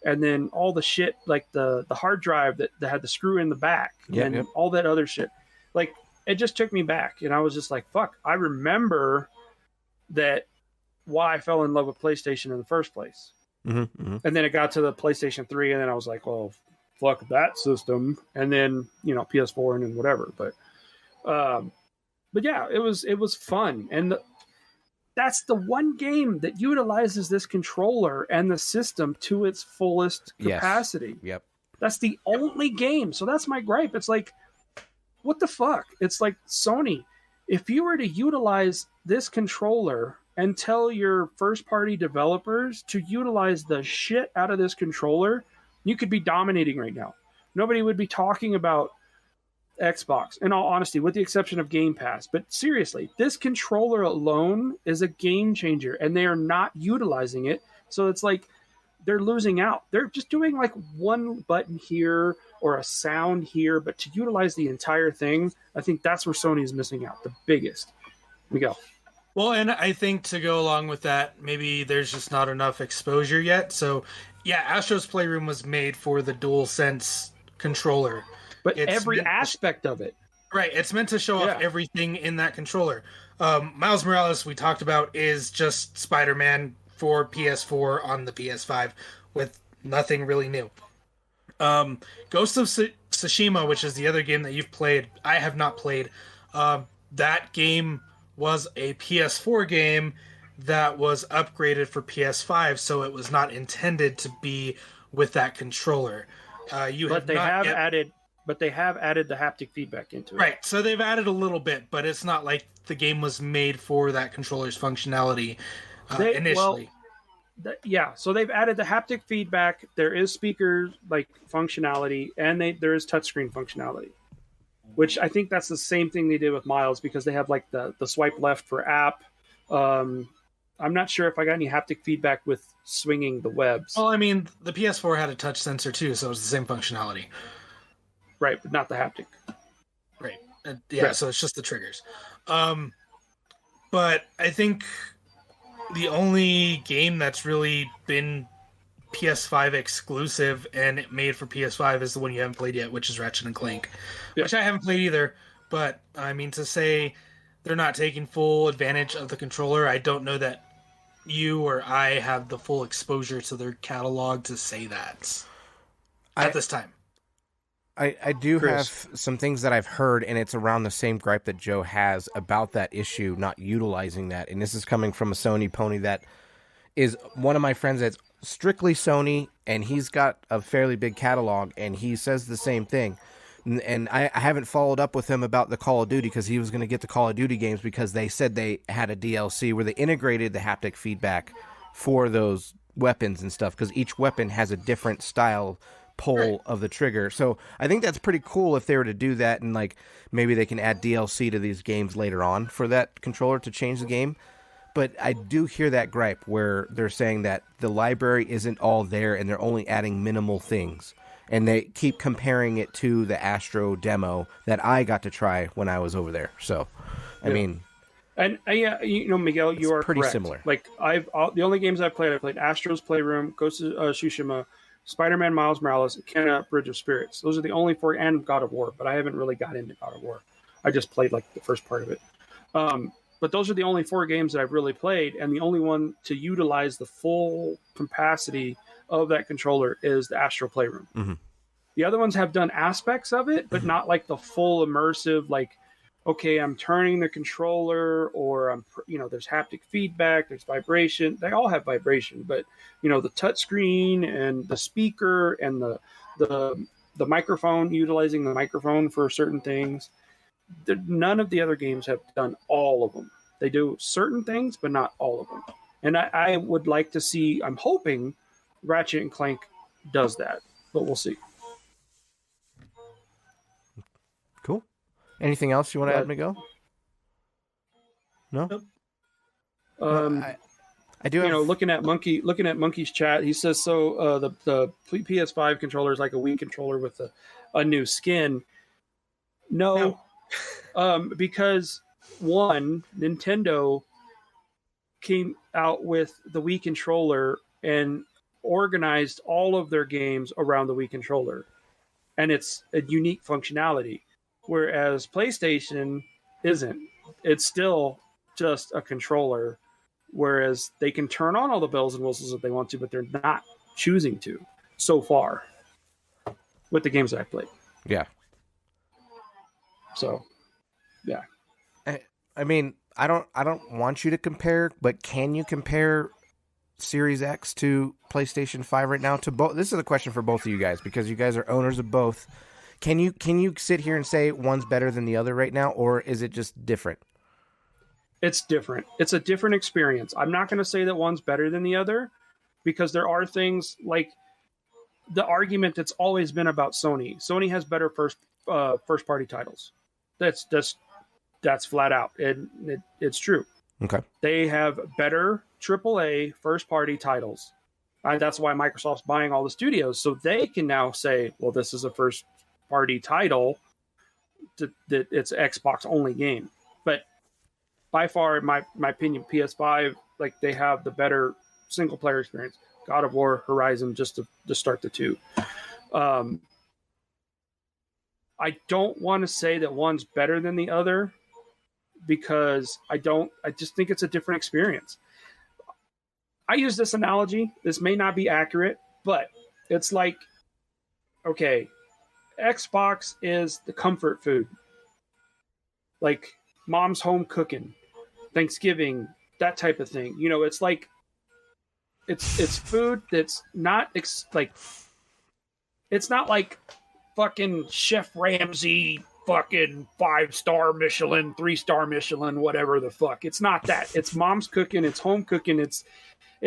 D: and then all the shit like the hard drive that had the screw in the back, and all that other shit. Like, it just took me back, and I was just like, fuck, I remember that why I fell in love with PlayStation in the first place. And then it got to the PlayStation 3, and then I was like, well, fuck that system. And then, PS4 and then whatever. But yeah, it was fun. And that's the one game that utilizes this controller and the system to its fullest capacity.
B: Yep.
D: That's the only game. So that's my gripe. It's like, what the fuck? It's like, Sony, if you were to utilize this controller and tell your first-party developers to utilize the shit out of this controller, you could be dominating right now. Nobody would be talking about Xbox, in all honesty, with the exception of Game Pass. But seriously, this controller alone is a game changer, and they are not utilizing it. So it's like they're losing out. They're just doing like one button here or a sound here, but to utilize the entire thing, I think that's where Sony is missing out the biggest. We go.
H: Well, and I think to go along with that, maybe there's just not enough exposure yet. So, yeah, Astro's Playroom was made for the DualSense controller.
D: But every aspect of it.
H: Right, it's meant to show off everything in that controller. Miles Morales, we talked about, is just Spider-Man for PS4 on the PS5 with nothing really new. Ghost of Tsushima, which is the other game that you've played, I have not played. That game was a PS4 game that was upgraded for PS5, so it was not intended to be with that controller. But they have added the haptic feedback into it. Right, so they've added a little bit, but it's not like the game was made for that controller's functionality initially.
D: So they've added the haptic feedback. There is speaker like functionality, and there is touchscreen functionality, which I think that's the same thing they did with Miles, because they have like the swipe left for app. I'm not sure if I got any haptic feedback with swinging the webs.
H: Well, I mean, the PS4 had a touch sensor too, so it was the same functionality.
D: Right, but not the haptic.
H: Right. So it's just the triggers. But I think the only game that's really been PS5 exclusive and it made for PS5 is the one you haven't played yet, which is Ratchet and Clank, which I haven't played either. But I mean, to say they're not taking full advantage of the controller, I don't know that you or I have the full exposure to their catalog to say that at this time.
B: I do have some things that I've heard, and it's around the same gripe that Joe has about that issue, not utilizing that. And this is coming from a Sony pony that is one of my friends that's strictly Sony, and he's got a fairly big catalog, and he says the same thing. And I haven't followed up with him about the Call of Duty, because he was going to get the Call of Duty games because they said they had a DLC where they integrated the haptic feedback for those weapons and stuff, because each weapon has a different style pull of the trigger. So I think that's pretty cool if they were to do that, and like maybe they can add DLC to these games later on for that controller to change the game. But I do hear that gripe where they're saying that the library isn't all there and they're only adding minimal things. And they keep comparing it to the Astro demo that I got to try when I was over there. So, I mean...
D: And Miguel, you are
B: pretty
D: correct.
B: Similar.
D: Like the only games I played Astro's Playroom, Ghost of Tsushima, Spider-Man, Miles Morales, and Kena Bridge of Spirits. Those are the only four, and God of War. But I haven't really got into God of War. I just played like the first part of it. But those are the only four games that I've really played, and the only one to utilize the full capacity of that controller is the Astro Playroom.
B: Mm-hmm.
D: The other ones have done aspects of it, but not like the full immersive, like, okay, I'm turning the controller, or there's haptic feedback, there's vibration. They all have vibration, but the touchscreen and the speaker and the microphone, utilizing the microphone for certain things. None of the other games have done all of them. They do certain things, but not all of them. And I would like to see, I'm hoping Ratchet and Clank does that, but we'll see.
B: Cool. Anything else you want to add, Miguel? No? I do have...
D: looking at Monkey's chat, he says, so the PS5 controller is like a Wii controller with a new skin. No. Because one, Nintendo came out with the Wii controller and organized all of their games around the Wii controller, and it's a unique functionality, whereas PlayStation isn't. It's still just a controller, whereas they can turn on all the bells and whistles if they want to, but they're not choosing to so far with the games that I've played.
B: Yeah.
D: So, yeah.
B: I mean, I don't want you to compare, but can you compare Series X to PlayStation 5 right now? To both. This is a question for both of you guys because you guys are owners of both. Can you sit here and say one's better than the other right now, or is it just different?
D: It's different. It's a different experience. I'm not going to say that one's better than the other because there are things like the argument that's always been about Sony. Sony has better first party titles. That's flat out. It's true.
B: Okay.
D: They have better AAA first party titles. That's why Microsoft's buying all the studios, so they can now say, well, this is a first party title that it's Xbox only game. But by far, in my opinion, PS5, like, they have the better single player experience. God of War, Horizon, just to start the two. I don't want to say that one's better than the other because I just think it's a different experience. I use this analogy. This may not be accurate, but it's like, okay, Xbox is the comfort food. Like mom's home cooking, Thanksgiving, that type of thing. You know, it's like, it's food that's not it's not like fucking Chef Ramsay fucking 5-star Michelin, 3-star Michelin, whatever the fuck. It's not that. It's mom's cooking, it's home cooking, it's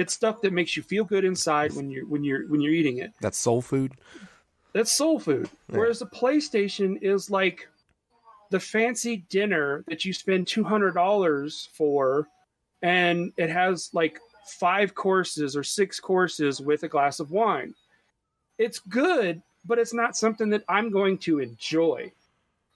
D: stuff that makes you feel good inside when you're eating it.
B: That's soul food.
D: That's soul food. Yeah. Whereas the PlayStation is like the fancy dinner that you spend $200 for, and it has like 5 courses or 6 courses with a glass of wine. It's good, but it's not something that I'm going to enjoy.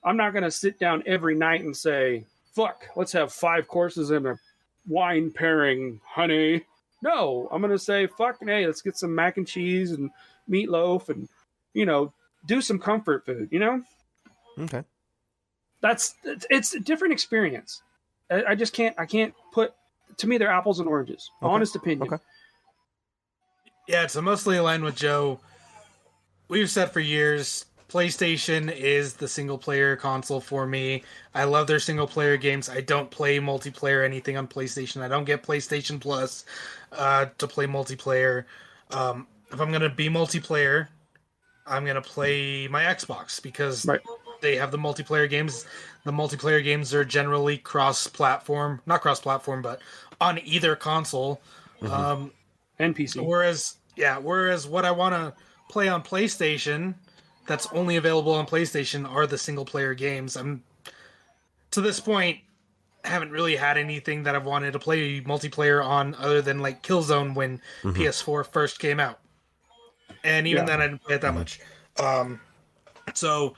D: I'm not going to sit down every night and say, fuck, let's have 5 courses and a wine pairing, honey. No, I'm going to say, fuck, hey, let's get some mac and cheese and meatloaf and, you know, do some comfort food, you know?
B: Okay.
D: It's a different experience. I can't put, to me, they're apples and oranges. Okay. Honest opinion.
B: Okay.
H: Yeah, it's mostly aligned with Joe. We've said for years, PlayStation is the single-player console for me. I love their single-player games. I don't play multiplayer anything on PlayStation. I don't get PlayStation Plus to play multiplayer. If I'm going to be multiplayer, I'm going to play my Xbox because they have the multiplayer games. The multiplayer games are generally cross-platform. Not cross-platform, but on either console.
D: Mm-hmm. And PC.
H: Whereas what I want to play on PlayStation that's only available on PlayStation are the single-player games. I'm, to this point, haven't really had anything that I've wanted to play multiplayer on other than like Killzone when PS4 first came out. And even then I didn't play it that much. So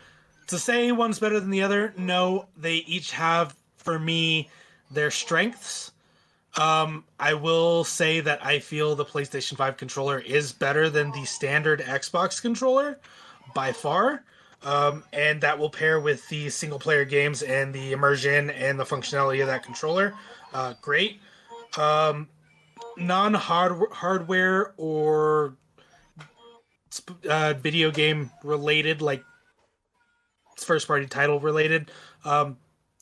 H: to say one's better than the other, no, they each have, for me, their strengths. I will say that I feel the PlayStation 5 controller is better than the standard Xbox controller by far. And that will pair with the single player games and the immersion and the functionality of that controller. Great. Non-hardware or video game related, like first party title related,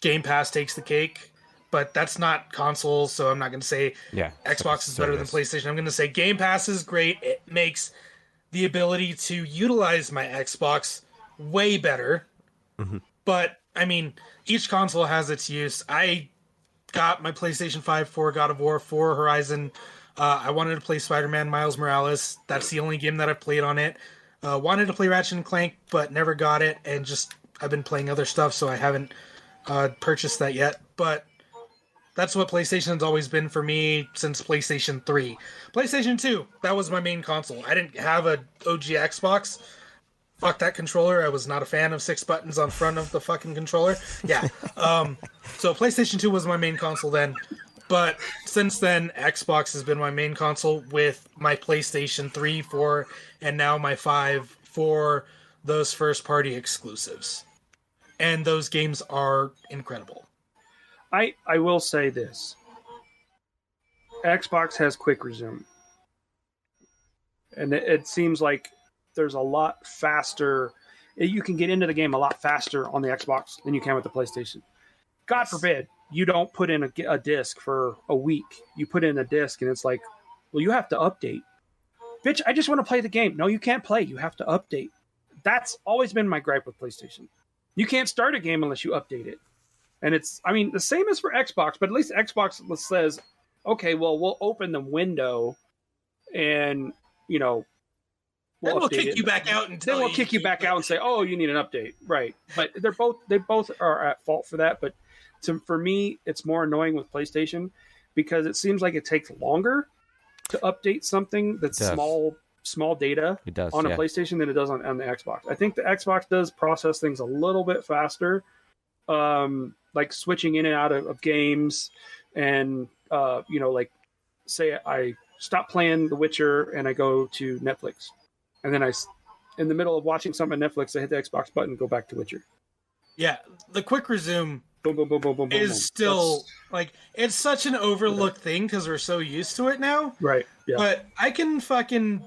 H: Game Pass takes the cake, but that's not consoles, so I'm not going to say Xbox is better than PlayStation. I'm going to say Game Pass is great. It makes the ability to utilize my Xbox way better. But I mean, each console has its use. I got my PlayStation 5 for God of War, for Horizon. I wanted to play Spider-Man Miles Morales. That's the only game that I've played on it. Wanted to play Ratchet and Clank, but never got it. And just, I've been playing other stuff, so I haven't purchased that yet. But that's what PlayStation's always been for me since PlayStation 3. PlayStation 2, that was my main console. I didn't have an OG Xbox. Fuck that controller. I was not a fan of 6 buttons on front of the fucking controller. Yeah. So PlayStation 2 was my main console then. But since then, Xbox has been my main console with my PlayStation 3, 4, and now my 5 for those first-party exclusives. And those games are incredible.
D: I will say this. Xbox has quick resume. And it seems like there's a lot faster. You can get into the game a lot faster on the Xbox than you can with the PlayStation. God forbid you don't put in a disc for a week. You put in a disc, and it's like, well, you have to update. Bitch, I just want to play the game. No, you can't play. You have to update. That's always been my gripe with PlayStation. You can't start a game unless you update it. And it's, I mean, the same as for Xbox, but at least Xbox says, okay, well, we'll open the window and, you know,
H: we'll kick you back out and
D: then we'll kick you back out and say, oh, you need an update. Right. But they both are at fault for that. But for me, it's more annoying with PlayStation because it seems like it takes longer to update something that's small data on a PlayStation than it does on the Xbox. I think the Xbox does process things a little bit faster, like switching in and out of games, and you know, like say I stop playing The Witcher and I go to Netflix, and then in the middle of watching something on Netflix, I hit the Xbox button and go back to Witcher.
H: Yeah, the quick resume
D: boom, boom, boom, boom, boom,
H: is
D: boom.
H: still like, it's such an overlooked thing because we're so used to it now.
D: Right. Yeah.
H: But I can fucking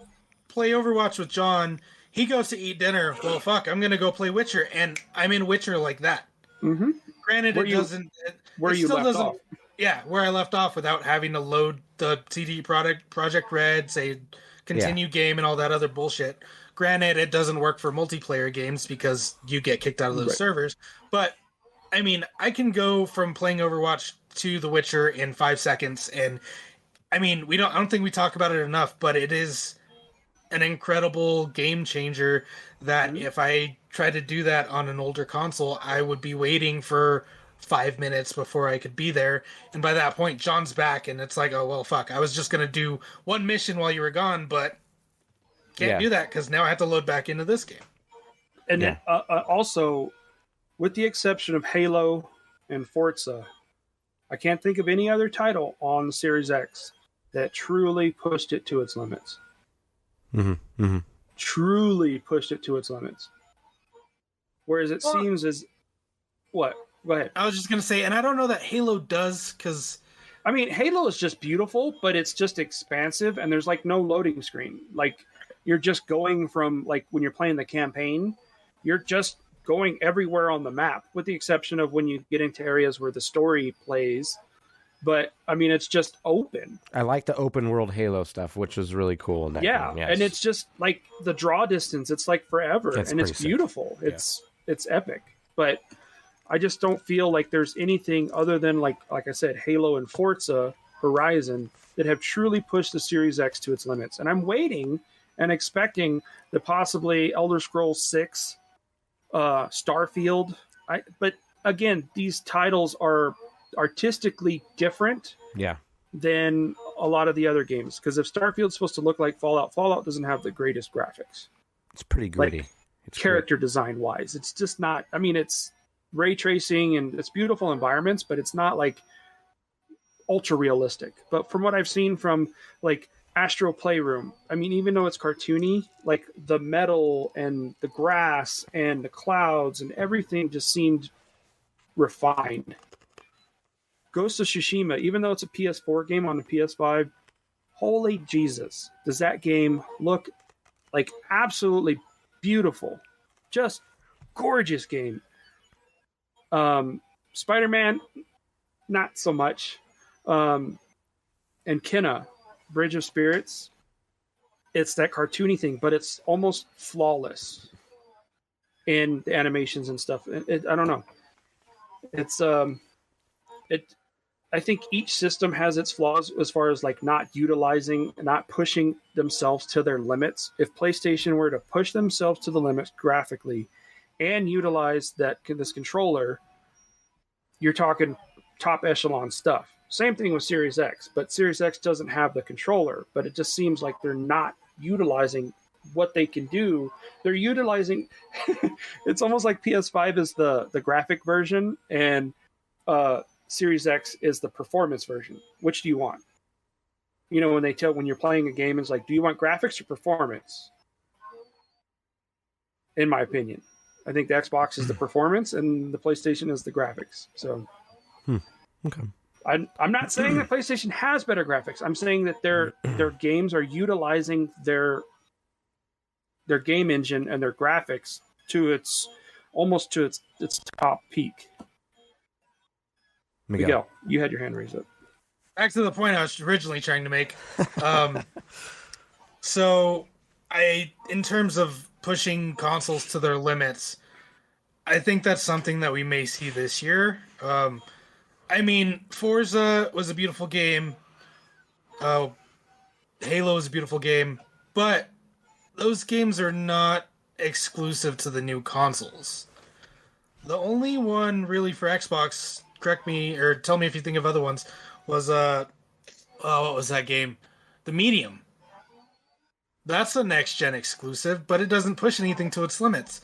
H: play Overwatch with John. He goes to eat dinner. Well, fuck, I'm gonna go play Witcher, and I'm in Witcher like that.
D: Mm-hmm.
H: Granted,
D: where
H: it doesn't.
D: Where
H: it
D: you
H: still
D: left
H: doesn't.
D: off.
H: Yeah, where I left off without having to load the CD Project Red, say continue game, and all that other bullshit. Granted, it doesn't work for multiplayer games because you get kicked out of those servers. But I mean, I can go from playing Overwatch to The Witcher in 5 seconds, and I mean, I don't think we talk about it enough, but it is an incredible game changer that if I tried to do that on an older console, I would be waiting for 5 minutes before I could be there. And by that point, John's back, and it's like, oh, well, fuck, I was just going to do one mission while you were gone, but can't do that because now I have to load back into this game.
D: And then, also, with the exception of Halo and Forza, I can't think of any other title on the Series X that truly pushed it to its limits.
B: Mm-hmm. Mm-hmm.
D: Truly pushed it to its limits. Whereas it seems as... What? Go ahead.
H: I was just going to say, and I don't know that Halo does, because...
D: I mean, Halo is just beautiful, but it's just expansive, and there's, like, no loading screen. Like, you're just going from, like, when you're playing the campaign, you're just going everywhere on the map, with the exception of when you get into areas where the story plays. But, I mean, it's just open.
B: I like the open world Halo stuff, which was really cool in that game. Yes.
D: And it's just, like, the draw distance, it's, like, forever, and it's beautiful.
B: Sick.
D: It's epic. But I just don't feel like there's anything other than, like I said, Halo and Forza Horizon that have truly pushed the Series X to its limits. And I'm waiting and expecting that possibly Elder Scrolls 6, Starfield. But again, these titles are artistically different than a lot of the other games. Because if Starfield's supposed to look like Fallout doesn't have the greatest graphics.
B: It's pretty gritty.
D: Like, it's character design wise. It's just not, I mean, it's ray tracing and it's beautiful environments, but it's not like ultra realistic. But from what I've seen from like Astro Playroom, I mean, even though it's cartoony, like the metal and the grass and the clouds and everything just seemed refined. Ghost of Tsushima, even though it's a PS4 game on the PS5, holy Jesus, does that game look like absolutely beautiful. Just gorgeous game. Spider-Man, not so much. And Kena, Bridge of Spirits, it's that cartoony thing, but it's almost flawless in the animations and stuff. I don't know. It's I think each system has its flaws as far as like not pushing themselves to their limits. If PlayStation were to push themselves to the limits graphically and utilize this controller, you're talking top echelon stuff. Same thing with Series X, but Series X doesn't have the controller, but it just seems like they're not utilizing what they can do. They're utilizing it's almost like PS5 is the graphic version and Series X is the performance version. Which do you want? You know, when you're playing a game, it's like, do you want graphics or performance? In my opinion, I think the Xbox is the performance and the PlayStation is the graphics. So,
B: okay.
D: I'm not saying that PlayStation has better graphics. I'm saying that their games are utilizing their game engine and their graphics to its top peak. Miguel, you had your hand raised up.
H: Back to the point I was originally trying to make. So, in terms of pushing consoles to their limits, I think that's something that we may see this year. I mean, Forza was a beautiful game. Halo is a beautiful game, but those games are not exclusive to the new consoles. The only one really for Xbox, correct me or tell me if you think of other ones, was what was that game? The Medium. That's a next-gen exclusive, but it doesn't push anything to its limits.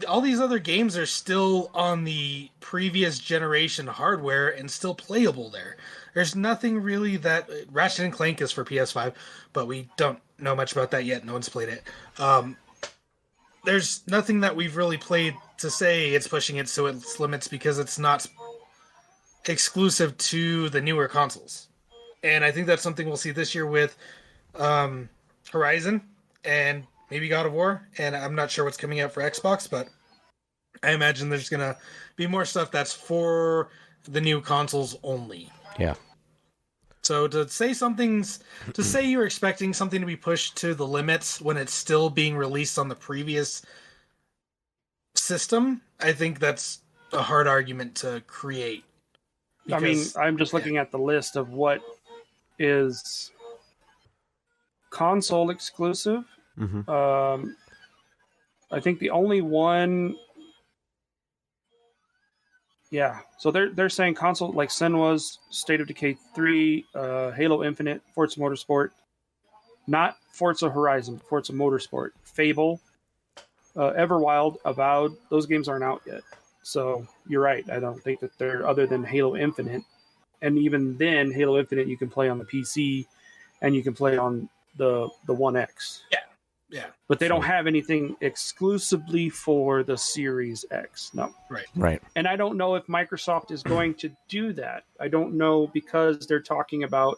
H: All these other games are still on the previous generation hardware and still playable there. There's nothing really that... Ratchet & Clank is for PS5, but we don't know much about that yet. No one's played it. There's nothing that we've really played to say it's pushing it to its limits because it's not exclusive to the newer consoles. And I think that's something we'll see this year with Horizon and maybe God of War. And I'm not sure what's coming out for Xbox, but I imagine there's going to be more stuff that's for the new consoles only.
B: Yeah.
H: So to say you're expecting something to be pushed to the limits when it's still being released on the previous system, I think that's a hard argument to create.
D: I mean, I'm just looking at the list of what is console exclusive.
B: Mm-hmm.
D: I think the only one... Yeah, so they're saying console like Senua's State of Decay 3, Halo Infinite, Forza Motorsport, not Forza Horizon, Forza Motorsport, Fable, Everwild, Avowed. Those games aren't out yet. So you're right. I don't think that they're other than Halo Infinite, and even then, Halo Infinite you can play on the PC, and you can play on the One X.
H: Yeah.
D: But they don't have anything exclusively for the Series X. No.
B: Right.
D: And I don't know if Microsoft is going to do that. I don't know because they're talking about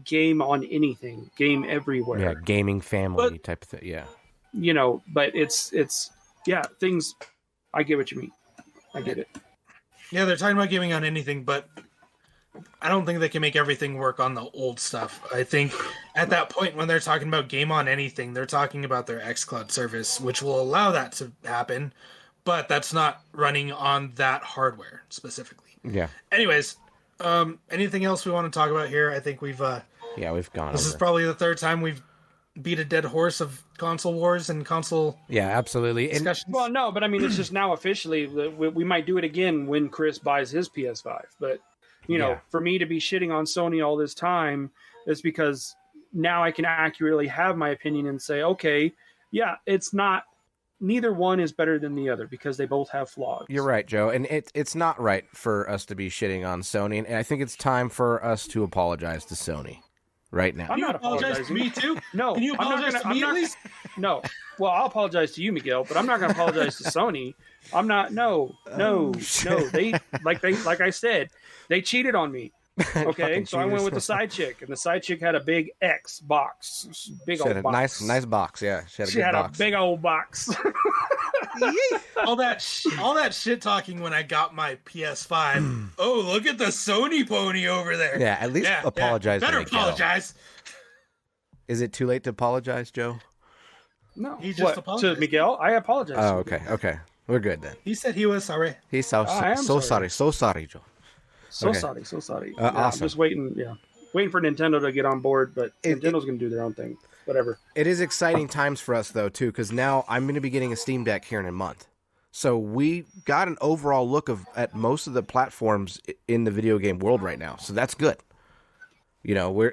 D: game on anything, game everywhere.
B: Yeah, gaming family type of thing. Yeah.
D: You know, but it's things. I get what you mean. I get it.
H: Yeah, they're talking about gaming on anything, but I don't think they can make everything work on the old stuff. I think at that point when they're talking about game on anything, they're talking about their xCloud service, which will allow that to happen, but that's not running on that hardware specifically.
B: Yeah.
H: Anyways, anything else we want to talk about here? I think we've gone. This is probably the third time we've beat a dead horse of console wars and console.
B: Yeah, absolutely.
H: Discussions.
D: Well, no, but I mean, it's just now officially. We might do it again when Chris buys his PS5, but. You know, for me to be shitting on Sony all this time is because now I can accurately have my opinion and say, okay, yeah, it's not, neither one is better than the other because they both have flaws.
B: You're right, Joe. And it's not right for us to be shitting on Sony. And I think it's time for us to apologize to Sony right now.
D: I'm not
H: apologize to me too?
D: No.
H: Can you apologize to me at least?
D: No. Well, I'll apologize to you, Miguel, but I'm not going to apologize to Sony. I'm not. No. They like I said, they cheated on me. Okay, so I went with the side chick, and the side chick had a big X box, big old box.
B: Nice box. Yeah, she had
D: a big old box.
H: all that shit talking when I got my PS5. Oh, look at the Sony pony over there.
B: Yeah, at least apologize.
H: Better apologize.
B: Is it too late to apologize, Joe?
D: No,
H: he just apologized
D: to Miguel. I apologize.
B: Oh, okay. We're good then.
H: He said he was sorry.
B: He's so sorry, Joe.
D: So sorry.
B: Awesome.
D: I'm just waiting for Nintendo to get on board, but Nintendo's going to do their own thing. Whatever.
B: It is exciting times for us, though, too, because now I'm going to be getting a Steam Deck here in a month. So we got an overall look at most of the platforms in the video game world right now. So that's good. You know,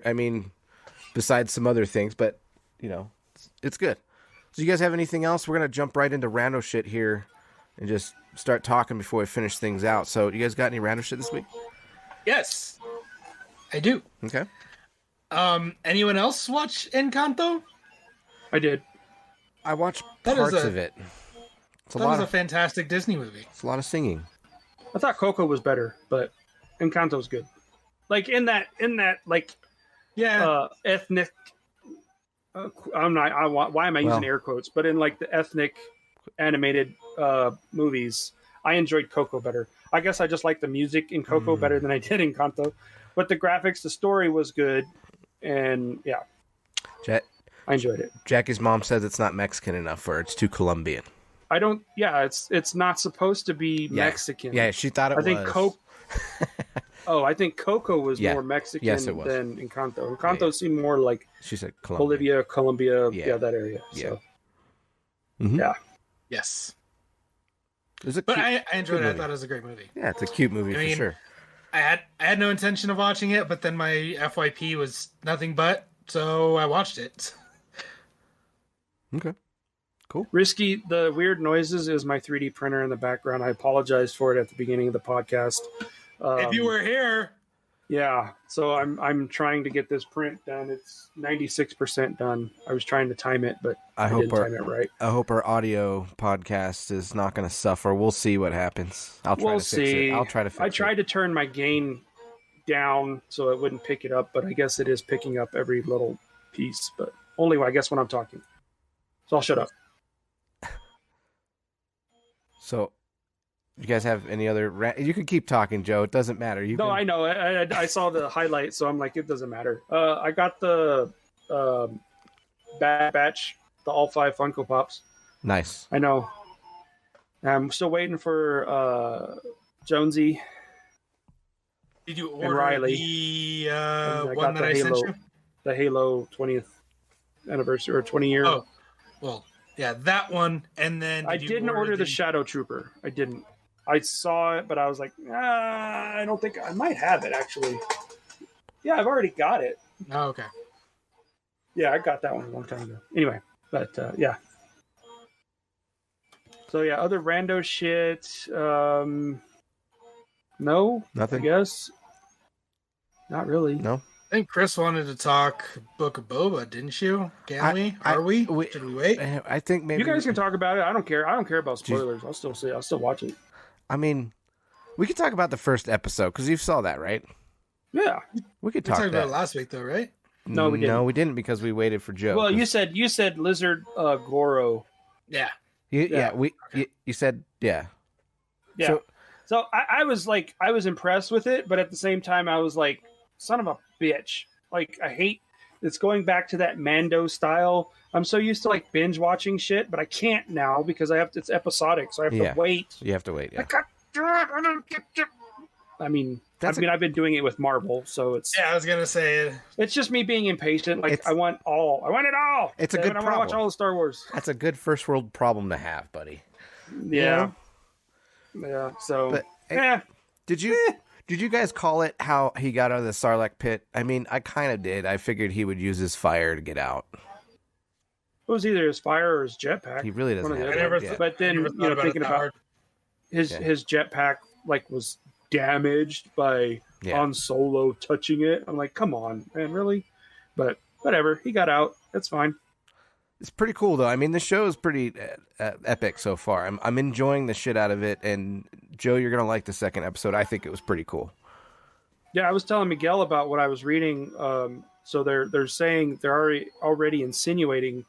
B: besides some other things, but, you know, it's good. So you guys have anything else? We're going to jump right into rando shit here and just start talking before we finish things out. So you guys got any rando shit this week?
H: Yes, I do.
B: Okay.
H: Anyone else watch Encanto?
D: I did.
B: I watched parts of it.
H: That was a fantastic Disney movie.
B: It's a lot of singing.
D: I thought Coco was better, but Encanto's good. Like in that like ethnic. Why am I using air quotes? But in like the ethnic animated movies, I enjoyed Coco better. I guess I just like the music in Coco better than I did in Kanto. But the graphics, the story was good, and yeah, I enjoyed it.
B: Jackie's mom says it's not Mexican enough for her. It's too Colombian.
D: I don't. Yeah, it's not supposed to be Mexican.
B: Yeah, she thought it was.
D: I think Coco was more Mexican than Encanto. Encanto seemed more like
B: she said
D: Bolivia, Colombia, that area. So. Yeah.
H: Yes.
B: But
H: I enjoyed it. I thought it was a great movie.
B: Yeah, it's a cute movie for sure.
H: I had no intention of watching it, but then my FYP was nothing but, so I watched it.
B: Okay. Cool.
D: Risky, the weird noises is my 3D printer in the background. I apologize for it at the beginning of the podcast.
H: If you were here.
D: Yeah, so I'm trying to get this print done. It's 96% done. I was trying to time it, but I didn't time it right.
B: I hope our audio podcast is not going to suffer. We'll see what happens. I'll try to fix it. I'll try to fix it.
D: I tried to turn my gain down so it wouldn't pick it up, but I guess it is picking up every little piece, but only, I guess, when I'm talking. So I'll shut up.
B: So, you guys have any other... You can keep talking, Joe. It doesn't matter.
D: I know. I saw the highlight, so I'm like, it doesn't matter. I got the Bad Batch, the all 5 Funko Pops.
B: Nice.
D: I know. I'm still waiting for Jonesy.
H: Did you order
D: Riley.
H: the one that I sent you?
D: The Halo 20th anniversary, or 20 year.
H: Oh, well, yeah, that one. And then
D: I didn't order the Shadow Trooper. I didn't. I saw it, but I was like, I don't think I might have it actually. Yeah, I've already got it.
H: Oh, okay.
D: Yeah, I got that one a long time ago. Anyway, but yeah. So yeah, other rando shit. No,
B: nothing.
D: I guess not really.
B: No.
H: I think Chris wanted to talk Book of Boba, didn't you? Can we? Are we? Should we wait?
B: I think maybe
D: you guys can talk about it. I don't care. I don't care about spoilers. I'll still see. I'll still watch it.
B: I mean, we could talk about the first episode because you saw that, right?
D: Yeah,
B: we could talk
H: about it last week, though, right?
D: No, we didn't.
B: No, we didn't because we waited for Joe.
D: Well, you said Lizard Goro.
H: Yeah.
B: You said yeah.
D: Yeah. So I was impressed with it, but at the same time I was like, son of a bitch. Like, I hate it's going back to that Mando style. I'm so used to like binge watching shit, but I can't now because it's episodic, so I have to wait.
B: You have to wait, yeah.
D: I've been doing it with Marvel, so it's...
H: Yeah, I was going to say...
D: It's just me being impatient. Like, I want it all.
B: It's a good problem.
D: I want to watch all the Star Wars.
B: That's a good first world problem to have, buddy.
D: Yeah. Yeah, so...
B: But, Did you guys call it how he got out of the Sarlacc pit? I mean, I kind of did. I figured he would use his fire to get out.
D: It was either his fire or his jetpack.
B: He really doesn't have it.
D: But then, thinking about his jetpack, like, was damaged by Han Solo touching it. I'm like, come on, man, really? But whatever, he got out. That's fine.
B: It's pretty cool, though. I mean, the show is pretty epic so far. I'm enjoying the shit out of it. And Joe, you're gonna like the second episode. I think it was pretty cool.
D: Yeah, I was telling Miguel about what I was reading. So they're saying they're already insinuating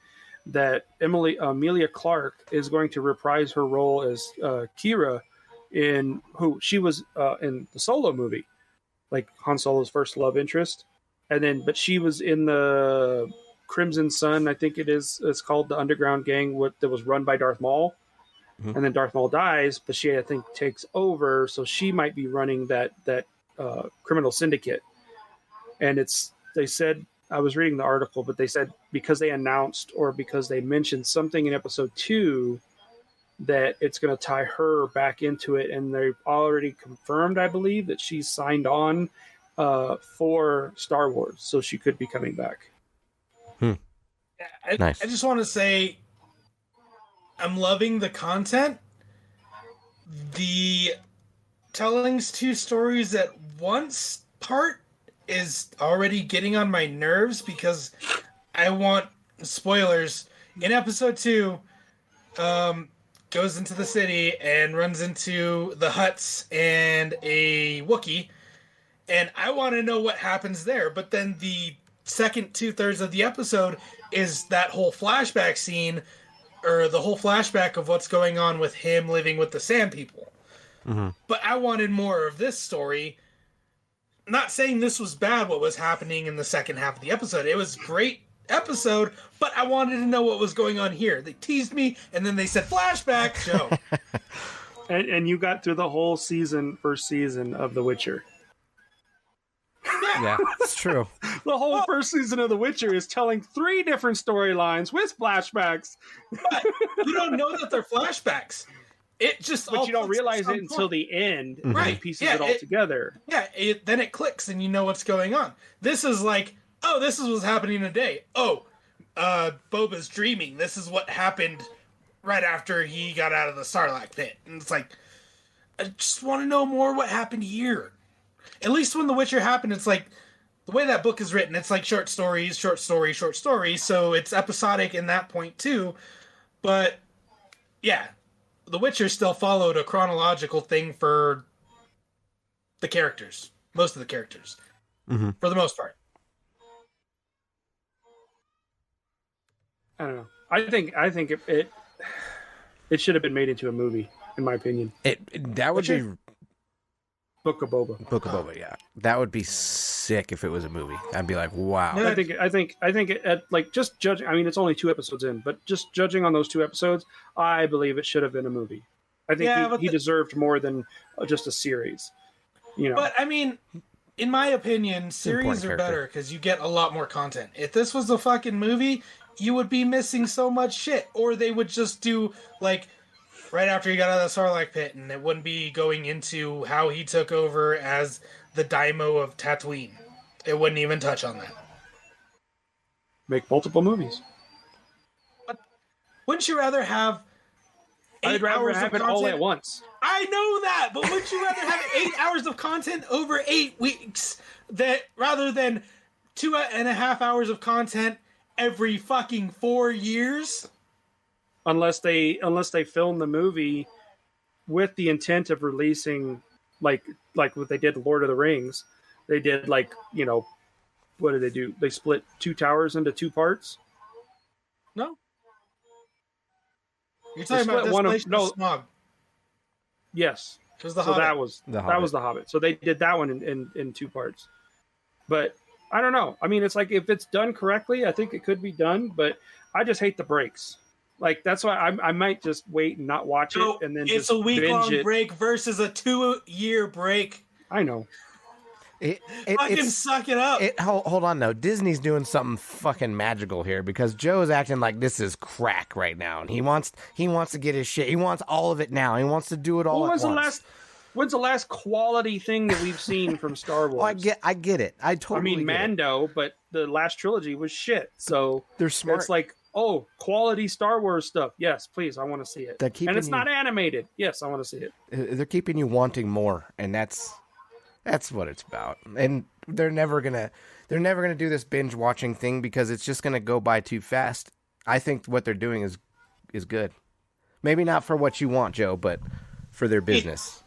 D: that Emilia Clarke is going to reprise her role as Kira in who she was in the Solo movie, like Han Solo's first love interest, but she was in the Crimson Sun, I think it's called, the underground gang that was run by Darth Maul. Mm-hmm. And then Darth Maul dies, but she, I think, takes over, so she might be running that criminal syndicate. And they said, I was reading the article, but they said because they announced or because they mentioned something in episode 2 that it's going to tie her back into it, and they've already confirmed, I believe, that she's signed on for Star Wars, so she could be coming back.
H: Nice. I just want to say I'm loving the content. The telling 2 stories at once part is already getting on my nerves because I want spoilers. In episode 2, goes into the city and runs into the Hutts and a Wookiee, and I want to know what happens there. But then the second 2/3 of the episode is that whole flashback scene, or the whole flashback of what's going on with him living with the Sand People. But I wanted more of this story. Not saying this was bad, what was happening in the second half of the episode. It was a great episode, but I wanted to know what was going on here. They teased me, and then they said, flashback, Joe.
D: And you got through the whole first season of The Witcher.
B: Yeah, it's true.
D: The whole first season of The Witcher is telling 3 different storylines with flashbacks.
H: But you don't know that they're flashbacks. It just
D: But you don't realize it until the end.
H: Right.
D: And pieces it all together.
H: Yeah, then it clicks and you know what's going on. This is like, oh, this is what's happening today. Oh, Boba's dreaming. This is what happened right after he got out of the Sarlacc pit. And it's like, I just want to know more what happened here. At least when The Witcher happened, it's like, the way that book is written, it's like short stories, short story, short story. So it's episodic in that point too. But yeah, The Witcher still followed a chronological thing for the characters. Most of the characters. For the most part.
D: I don't know. I think it should have been made into a movie, in my opinion.
B: That would be
D: Book of Boba.
B: Book of Boba, yeah. That would be sick if it was a movie. I'd be like, wow.
D: I think like just judging. I mean, it's only 2 episodes in, but just judging on those 2 episodes, I believe it should have been a movie. I think he deserved more than just a series. You know,
H: but I mean, in my opinion, series are better because you get a lot more content. If this was a fucking movie, you would be missing so much shit, or they would just do like right after he got out of the Sarlacc pit, and it wouldn't be going into how he took over as the Daimo of Tatooine. It wouldn't even touch on that.
D: Make multiple movies.
H: But wouldn't you rather have 8
D: I'd rather
H: hours
D: have
H: of
D: it
H: content?
D: all at once.
H: I know that, but wouldn't you rather have 8 hours of content over 8 weeks rather than 2.5 hours of content every fucking 4 years?
D: Unless they film the movie with the intent of releasing like what they did Lord of the Rings. They did what did they do? They split 2 towers into 2 parts.
H: No. You're talking about Desolation of Smaug.
D: Yes.
H: It was the
D: so
H: Hobbit.
D: that was the Hobbit. So they did that one in 2 parts. But I don't know. I mean, it's like if it's done correctly, I think it could be done, but I just hate the breaks. Like that's why I might just wait and not watch it, and then
H: it's
D: just
H: a week-long
D: binge it.
H: break versus a 2-year break.
D: I know.
H: Fucking suck it up.
B: Hold on, though. Disney's doing something fucking magical here because Joe's acting like this is crack right now, and he wants to get his shit. He wants all of it now. He wants to do it all at once.
D: When's the last quality thing that we've seen from Star Wars?
B: I get it. I totally.
D: I mean, Mando, but the last trilogy was shit. So
B: they're smart.
D: It's like, oh, quality Star Wars stuff. Yes, please, I want to see it. And it's not animated. Yes, I want to see it.
B: They're keeping you wanting more, and that's what it's about. And they're never gonna do this binge watching thing because it's just gonna go by too fast. I think what they're doing is good. Maybe not for what you want, Joe, but for their business.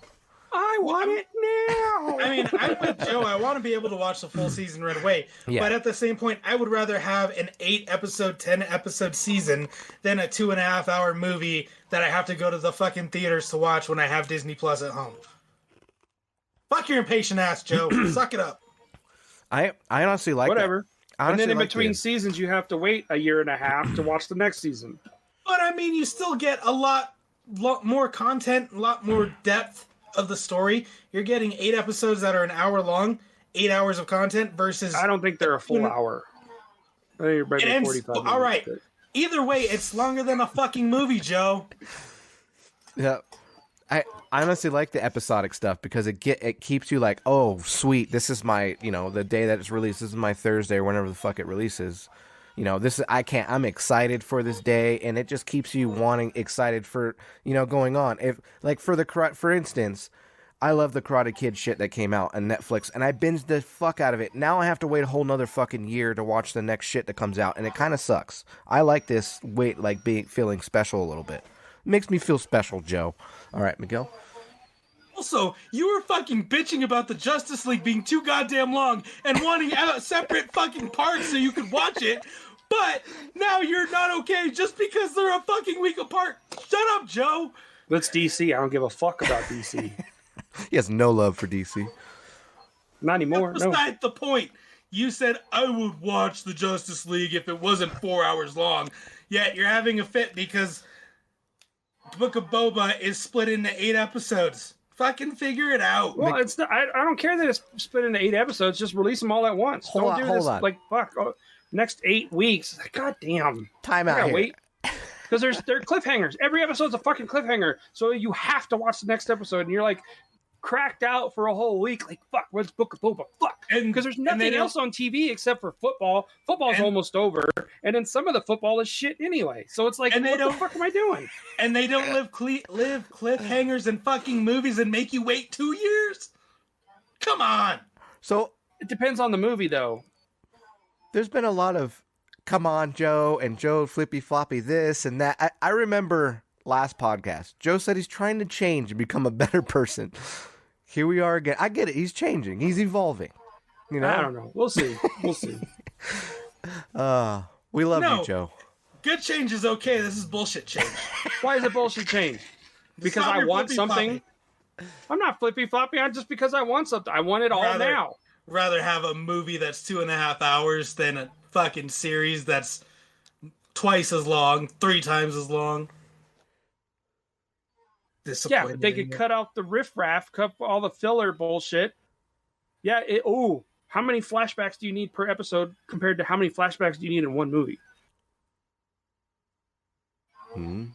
D: I want it now.
H: I mean, I'm with Joe. I want to be able to watch the full season right away.
B: Yeah.
H: But at the same point, I would rather have an 8-episode, 10-episode season than a 2.5-hour movie that I have to go to the fucking theaters to watch when I have Disney Plus at home. Fuck your impatient ass, Joe. Suck it up.
B: I honestly like
D: whatever. And then in
B: like
D: between seasons, you have to wait 1.5 years to watch the next season.
H: But I mean, you still get a lot more content, a lot more depth of the story. You're getting 8 episodes that are an hour long, 8 hours of content versus.
D: I don't think they're a full hour. I think you're maybe 45 minutes.
H: All right. Either way, it's longer than a fucking movie, Joe.
B: Yeah. I honestly like the episodic stuff because it keeps you like, oh, sweet, this is my, the day that it's released, this is my Thursday or whenever the fuck it releases. I'm excited for this day, and it just keeps you excited for, going on. For instance, I love the Karate Kid shit that came out on Netflix, and I binged the fuck out of it. Now I have to wait a whole nother fucking year to watch the next shit that comes out, and it kind of sucks. I like this feeling special a little bit. It makes me feel special, Joe. All right, Miguel.
H: Also, you were fucking bitching about the Justice League being too goddamn long and wanting out separate fucking parts so you could watch it, but now you're not okay just because they're a fucking week apart. Shut up, Joe.
D: That's DC. I don't give a fuck about DC.
B: He has no love for DC.
D: Not anymore.
H: That's not the point. You said I would watch the Justice League if it wasn't 4 hours long. Yet you're having a fit because Book of Boba is split into 8 episodes. Fucking figure it out.
D: Well, it's not, I don't care that it's split into 8 episodes. Just release them all at once.
B: Hold on.
D: Like fuck. Next 8 weeks. God damn.
B: Time out here.
D: Wait. Because they're cliffhangers. Every episode's a fucking cliffhanger. So you have to watch the next episode, and you're like cracked out for a whole week. Like fuck, where's Book of Boba? Fuck. Because there's nothing else on TV except for football. Football's almost over, and then some of the football is shit anyway. So it's like, what the fuck am I doing?
H: And they don't live cliffhangers in fucking movies and make you wait 2 years. Come on.
B: So
D: it depends on the movie, though.
B: There's been a lot of come on, Joe, and Joe flippy floppy this and that. I remember last podcast, Joe said he's trying to change and become a better person. Here we are again. I get it. He's changing. He's evolving. You know?
D: I don't know. We'll see. We'll see.
B: We love you, Joe.
H: Good change is okay. This is bullshit change.
D: Why is it bullshit change? Because I want something. I'm not flippy floppy. I'm just because I want something. I want it all now.
H: Rather have a movie that's 2.5 hours than a fucking series that's twice as long, 3 times as long.
D: Yeah, but they could cut out the riffraff, cut all the filler bullshit. Yeah, how many flashbacks do you need per episode compared to how many flashbacks do you need in one movie?
H: The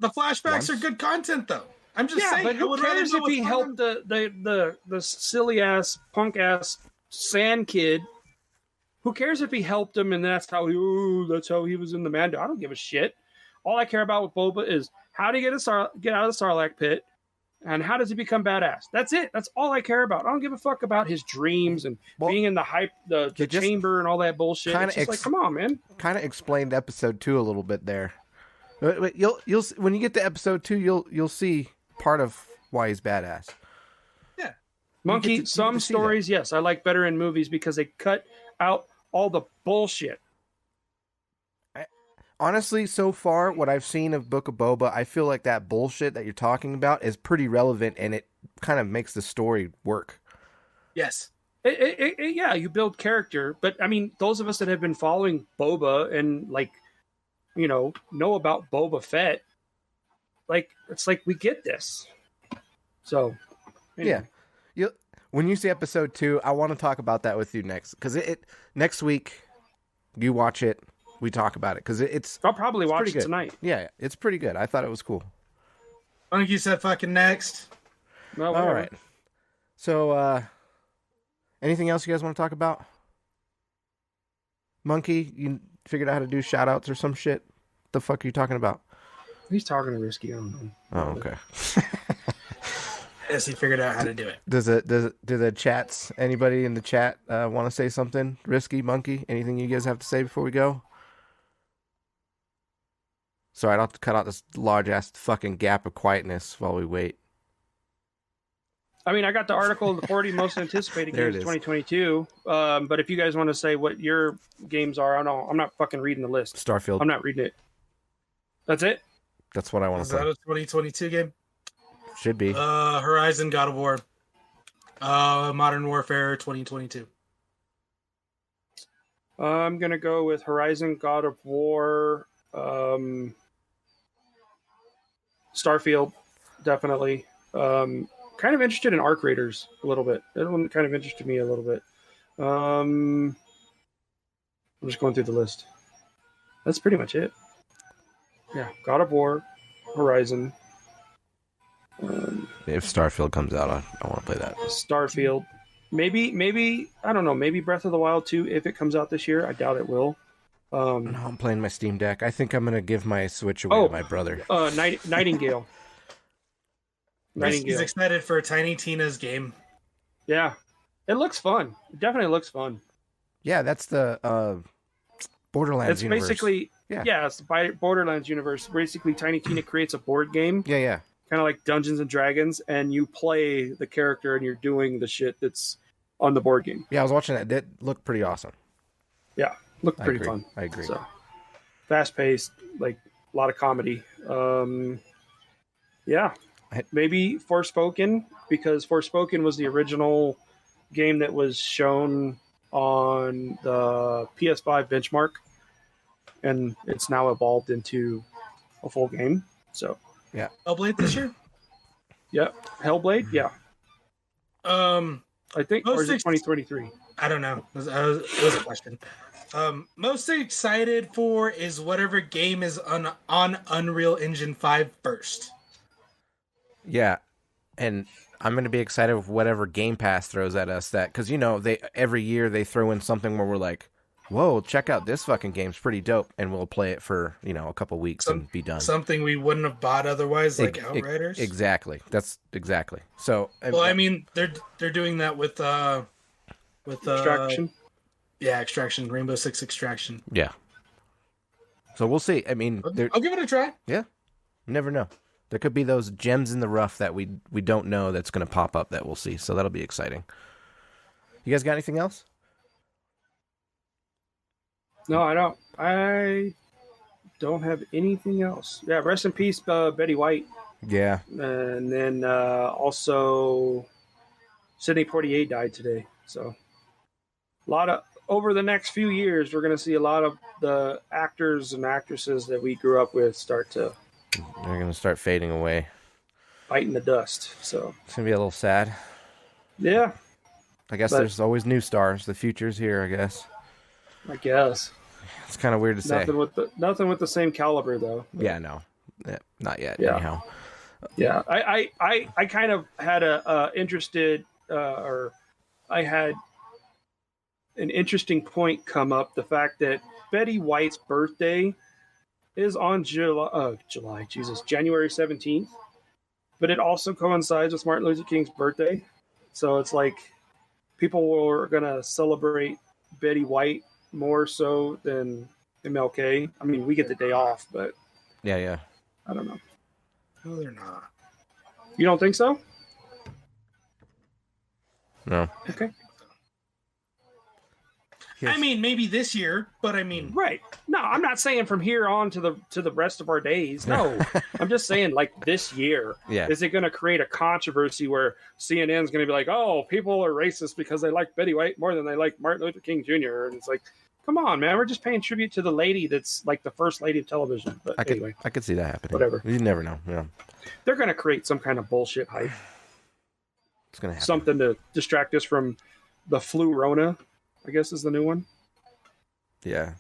H: flashbacks are good content, though. I'm just saying.
D: But who cares if he helped the silly ass, punk ass sand kid? Who cares if he helped him and that's how he was in the Mando? I don't give a shit. All I care about with Boba is how to get out of the Sarlacc pit and how does he become badass. That's it. That's all I care about. I don't give a fuck about his dreams and being in the chamber and all that bullshit. It's just like, come on, man.
B: Kind of explained episode 2 a little bit there. You'll when you get to episode 2, you'll see part of why he's badass.
D: Yeah, Monkey. Some stories, yes, I like better in movies because they cut out all the bullshit.
B: Honestly, so far, what I've seen of Book of Boba, I feel like that bullshit that you're talking about is pretty relevant, and it kind of makes the story work.
H: Yes.
D: Yeah, you build character, but I mean, those of us that have been following Boba and know about Boba Fett, it's like we get this. So, anyway.
B: Yeah, when you see episode 2, I want to talk about that with you next, because next week you watch it. We talk about it because
D: I'll probably watch it tonight.
B: Yeah, it's pretty good. I thought it was cool.
H: I think you said fucking next.
D: Well,
B: all right. So, anything else you guys want to talk about? Monkey, you figured out how to do shout outs or some shit? The fuck are you talking about?
D: He's talking to Risky. I don't know.
B: Oh, okay.
H: Yes, he figured out how to do it.
B: Do the chats, anybody in the chat want to say something? Risky, Monkey, anything you guys have to say before we go? Sorry, I don't have to cut out this large-ass fucking gap of quietness while we wait.
D: I mean, I got the article of the 40 most anticipated games 2022. But if you guys want to say what your games are, I'm not fucking reading the list.
B: Starfield.
D: I'm not reading it. That's it?
B: That's what I want to say.
H: Is that a 2022 game?
B: Should be.
H: Horizon, God of War. Modern Warfare 2022.
D: I'm going to go with Horizon, God of War, Starfield, definitely. Kind of interested in Arc Raiders a little bit. That one kind of interested me a little bit. I'm just going through the list. That's pretty much it. Yeah, God of War, Horizon.
B: If Starfield comes out, I want to play that.
D: Starfield. Maybe, I don't know, maybe Breath of the Wild 2 if it comes out this year. I doubt it will.
B: No, I'm playing my Steam Deck. I think I'm going to give my Switch away to my brother.
D: Nightingale.
H: He's excited for Tiny Tina's game.
D: Yeah. It looks fun. It definitely looks fun.
B: Yeah, that's the Borderlands universe.
D: It's basically, it's the Borderlands universe. Basically, Tiny Tina creates a board game.
B: Yeah.
D: Kind of like Dungeons and Dragons, and you play the character and you're doing the shit that's on the board game.
B: Yeah, I was watching that. It looked pretty awesome.
D: Yeah. Looked pretty fun.
B: I agree.
D: So, fast-paced, like A lot of comedy. Yeah. Maybe Forspoken, because Forspoken was the original game that was shown on the PS5 benchmark, and it's now evolved into a full game. So,
B: yeah.
H: Hellblade this year?
D: Yeah. Hellblade? Yeah. I think, or is it 2023?
H: I don't know. It was a question. Most excited for is whatever game is on Unreal Engine 5 first.
B: Yeah, and I'm going to be excited with whatever Game Pass throws at us. That because every year they throw in something where we're like, "Whoa, check out this fucking game's pretty dope," and we'll play it for a couple weeks and be done.
H: Something we wouldn't have bought otherwise, like Outriders.
B: Exactly. That's exactly. So,
H: well, I mean, they're doing that with
D: Extraction.
H: Yeah, Extraction, Rainbow Six Extraction.
B: Yeah. So we'll see. I mean,
H: I'll give it a try.
B: Yeah, you never know. There could be those gems in the rough that we don't know that's going to pop up that we'll see. So that'll be exciting. You guys got anything else?
D: No, I don't. I don't have anything else. Yeah, rest in peace, Betty White.
B: Yeah.
D: And then also Sidney Poitier died today. So over the next few years, we're going to see a lot of the actors and actresses that we grew up with they're going to
B: start fading away.
D: Biting the dust. So
B: it's going to be a little sad.
D: Yeah.
B: I guess there's always new stars. The future's here, I guess.
D: I guess.
B: It's kind of weird to say.
D: Nothing with the same caliber, though.
B: Yeah, no. Yeah, not yet,
D: yeah.
B: Anyhow.
D: Yeah. I kind of had I had an interesting point come up. The fact that Betty White's birthday is on January 17th, but it also coincides with Martin Luther King's birthday. So it's like people were going to celebrate Betty White more so than MLK. I mean, we get the day off, but
B: yeah.
D: I don't know.
H: No, they're not.
D: You don't think so?
B: No.
D: Okay.
H: Yes. I mean, maybe this year, but I mean,
D: right? No, I'm not saying from here on to the rest of our days. No, I'm just saying like this year.
B: Yeah.
D: Is it going to create a controversy where CNN's going to be like, "Oh, people are racist because they like Betty White more than they like Martin Luther King Jr." And it's like, come on, man, we're just paying tribute to the lady that's like the first lady of television. But anyway,
B: I could see that happening.
D: Whatever.
B: You never know. Yeah.
D: They're going to create some kind of bullshit hype.
B: It's going to happen.
D: Something to distract us from the flu Rona, I guess is the new one.
B: Yeah.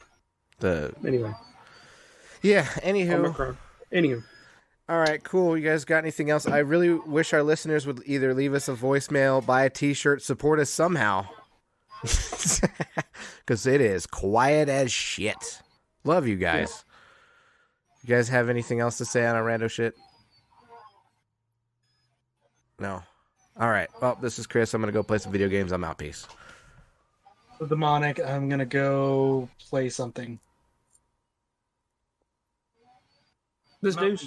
D: Anyway.
B: Yeah, anywho. All right, cool. You guys got anything else? I really wish our listeners would either leave us a voicemail, buy a t-shirt, support us somehow. Because it is quiet as shit. Love you guys. Yeah. You guys have anything else to say on our rando shit? No. All right. Well, this is Chris. I'm going to go play some video games. I'm out. Peace.
H: Demonic, I'm going to go play something.
D: This dude,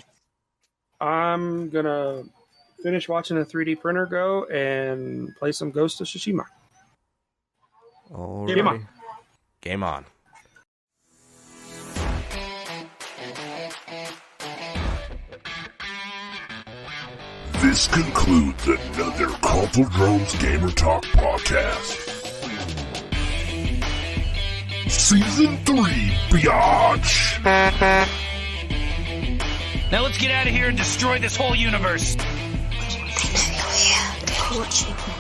D: I'm going to finish watching a 3D printer go and play some Ghost of Tsushima.
B: Game on. Game on.
A: This concludes another Console Drones Gamer Talk podcast. Season 3, biatch!
J: Now let's get out of here and destroy this whole universe.
K: Hallelujah.